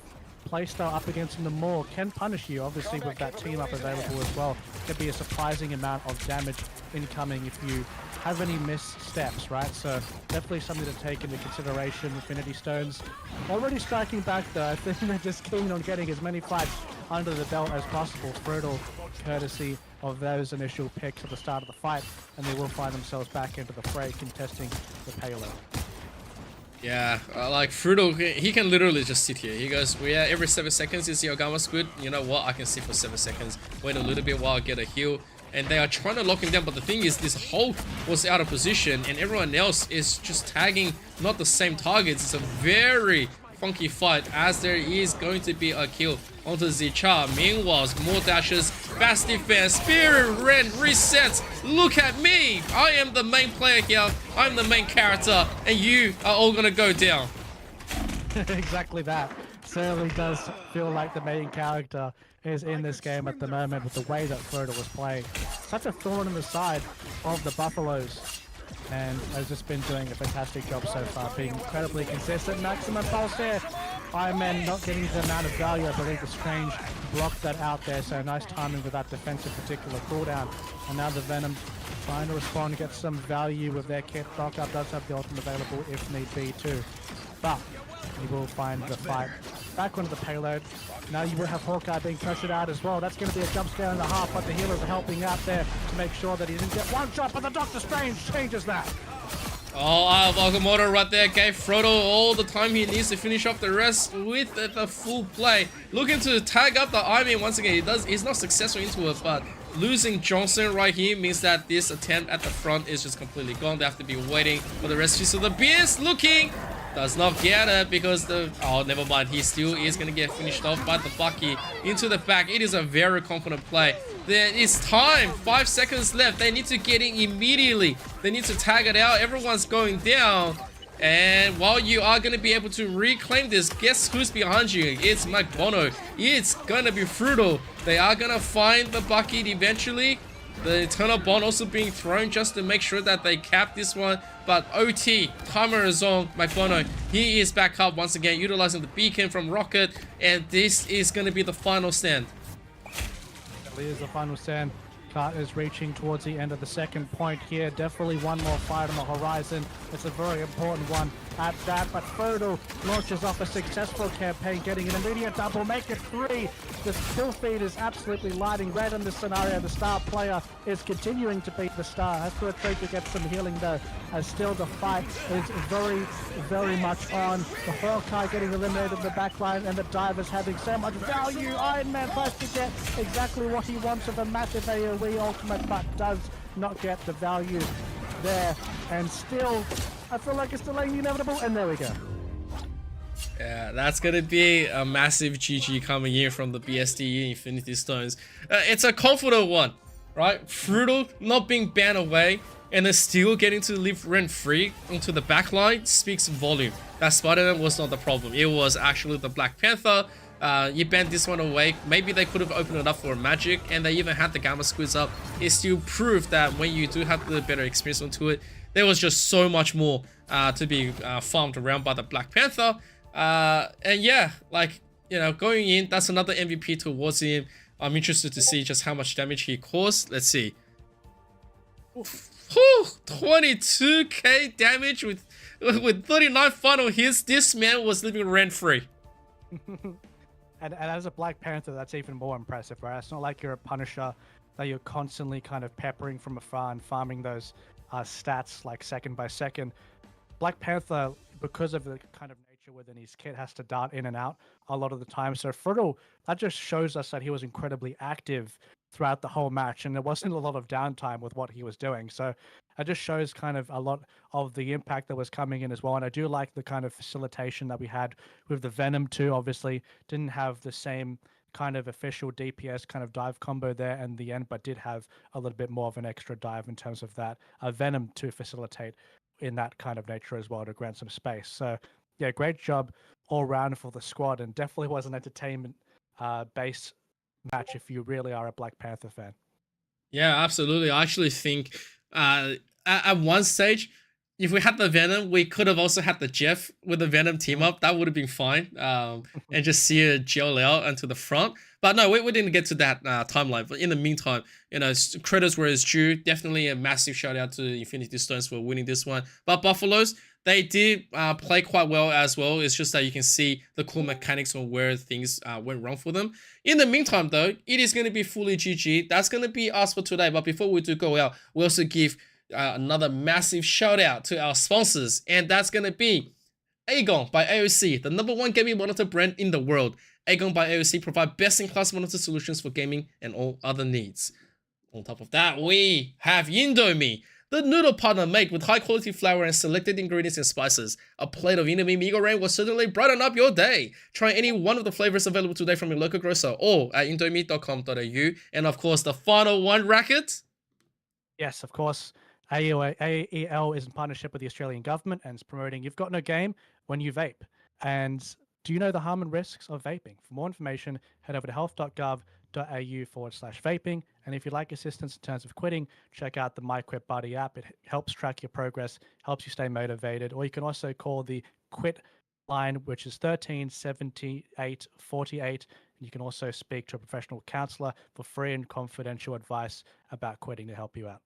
playstyle up against Namor can punish you, obviously with that team up available as well. Could be a surprising amount of damage incoming if you have any missteps, right? So definitely something to take into consideration. Infinity Stones already striking back though. I think they're just keen on getting as many fights under the belt as possible. Brutal courtesy of those initial picks at the start of the fight, and they will find themselves back into the fray contesting the payload. Yeah, like Frutal, he can literally just sit here. He goes, well, yeah, every 7 seconds is the Ogama Squid. You know what? I can sit for 7 seconds, wait a little bit while I get a heal. And they are trying to lock him down, but the thing is, this Hulk was out of position, and everyone else is just tagging not the same targets. It's a very funky fight, as there is going to be a kill onto Z-Char. Meanwhile, more dashes, fast defense, Spirit Red resets. Look at me! I am the main player here. I'm the main character, and you are all gonna go down. Exactly that. Certainly does feel like the main character is in this game at the moment with the way that Frodo was playing. Such a thorn in the side of the Buffaloes, and has just been doing a fantastic job so far, being incredibly consistent. Maximum pulse here Iron Man not getting the amount of value. I believe the Strange blocked that out there, so nice timing with that defensive particular cooldown. And now the Venom trying to respond, get some value with their kit. Knockout does have the ultimate available if need be too. But he will find the fight back onto the payload. Now you will have Hawkeye being pressured out as well. That's going to be a jump scare and a half, but the healers are helping out there to make sure that he doesn't get one shot, but the Doctor Strange changes that. Oh, Okamoto right there gave Frodo all the time he needs to finish off the rest with the full play. Looking to tag up the Iron Man once again. He's not successful into it, but losing Johnson right here means that this attempt at the front is just completely gone. They have to be waiting for the rescue. So the Beast looking does not get it because oh, never mind. He still is going to get finished off by the Bucky into the back. It is a very confident play. There is time. 5 seconds left. They need to get in immediately. They need to tag it out. Everyone's going down. And while you are going to be able to reclaim this, guess who's behind you? It's McBono. It's going to be Frutal. They are going to find the bucket eventually. The Eternal Bond also being thrown just to make sure that they cap this one. But OT, timer is on. McBono, he is back up once again, utilizing the beacon from Rocket. And this is going to be the final stand. Here's the final stand. Cart is reaching towards the end of the second point here. Definitely one more fight on the horizon. It's a very important one at that. But Frodo launches off a successful campaign, getting an immediate double, make it 3. The kill feed is absolutely lighting red in this scenario. The star player is continuing to beat the star. Has to retreat to get some healing though, as still the fight is very, very much on. The Hawkeye getting eliminated in the backline, and the Divers having so much value. Iron Man tries to get exactly what he wants with a massive AOE ultimate, but does not get the value there. And still, I feel like it's delaying the inevitable, and there we go. Yeah, that's gonna be a massive GG coming in from the BSDE Infinity Stones. It's a confident one, right? Frutal not being banned away and then still getting to live rent-free onto the backline speaks volume. That Spider-Man was not the problem. It was actually the Black Panther. You banned this one away. Maybe they could have opened it up for Magic, and they even had the Gamma Squids up. It still proved that when you do have the better experience onto it, there was just so much more to be farmed around by the Black Panther. And yeah, like, you know, going in, that's another MVP towards him. I'm interested to see just how much damage he caused. Let's see. Whew, 22k damage with 39 final hits. This man was living rent-free. And as a Black Panther, that's even more impressive, right? It's not like you're a Punisher that you're constantly kind of peppering from afar and farming those stats like second by second. Black Panther, because of the kind of nature within his kit, has to dart in and out a lot of the time. So Friddle, that just shows us that he was incredibly active throughout the whole match, and there wasn't a lot of downtime with what he was doing. So it just shows kind of a lot of the impact that was coming in as well. And I do like the kind of facilitation that we had with the Venom too. Obviously didn't have the same kind of official DPS kind of dive combo there in the end, but did have a little bit more of an extra dive in terms of that Venom to facilitate in that kind of nature as well, to grant some space. So yeah, great job all round for the squad, and definitely was an entertainment based match if you really are a Black Panther fan. Yeah, absolutely. I actually think at one stage, if we had the Venom, we could have also had the Jeff with the Venom team up. That would have been fine. And just see it gel out onto the front. But no, we didn't get to that timeline. But in the meantime, you know, credits where it's due. Definitely a massive shout out to Infinity Stones for winning this one. But Buffaloes, they did play quite well as well. It's just that you can see the cool mechanics on where things went wrong for them. In the meantime, though, it is going to be fully GG. That's going to be us for today. But before we do go out, we also give another massive shout out to our sponsors. And that's going to be AGON by AOC, the #1 gaming monitor brand in the world. AGON by AOC provide best-in-class monitor solutions for gaming and all other needs. On top of that, we have Indomie, the noodle partner made with high-quality flour and selected ingredients and spices. A plate of Indomie mee goreng will certainly brighten up your day. Try any one of the flavors available today from your local grocer or at indomie.com.au. And of course, the final one, Racquetz. Yes, of course. AEL is in partnership with the Australian government and is promoting You've Got No Game When You Vape. And do you know the harm and risks of vaping? For more information, head over to health.gov.au/vaping. And if you'd like assistance in terms of quitting, check out the My Quit Buddy app. It helps track your progress, helps you stay motivated. Or you can also call the Quit line, which is 137848. And you can also speak to a professional counselor for free and confidential advice about quitting to help you out.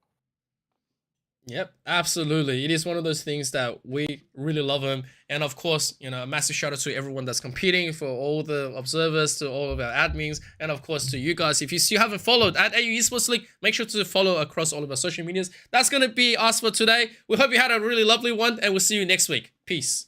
Yep, absolutely. It is one of those things that we really love him. And of course, you know, a massive shout out to everyone that's competing, for all the observers, to all of our admins, and of course to you guys. If you still haven't followed at AU Esports League, make sure to follow across all of our social medias. That's going to be us for today. We hope you had a really lovely one, and we'll see you next week. Peace.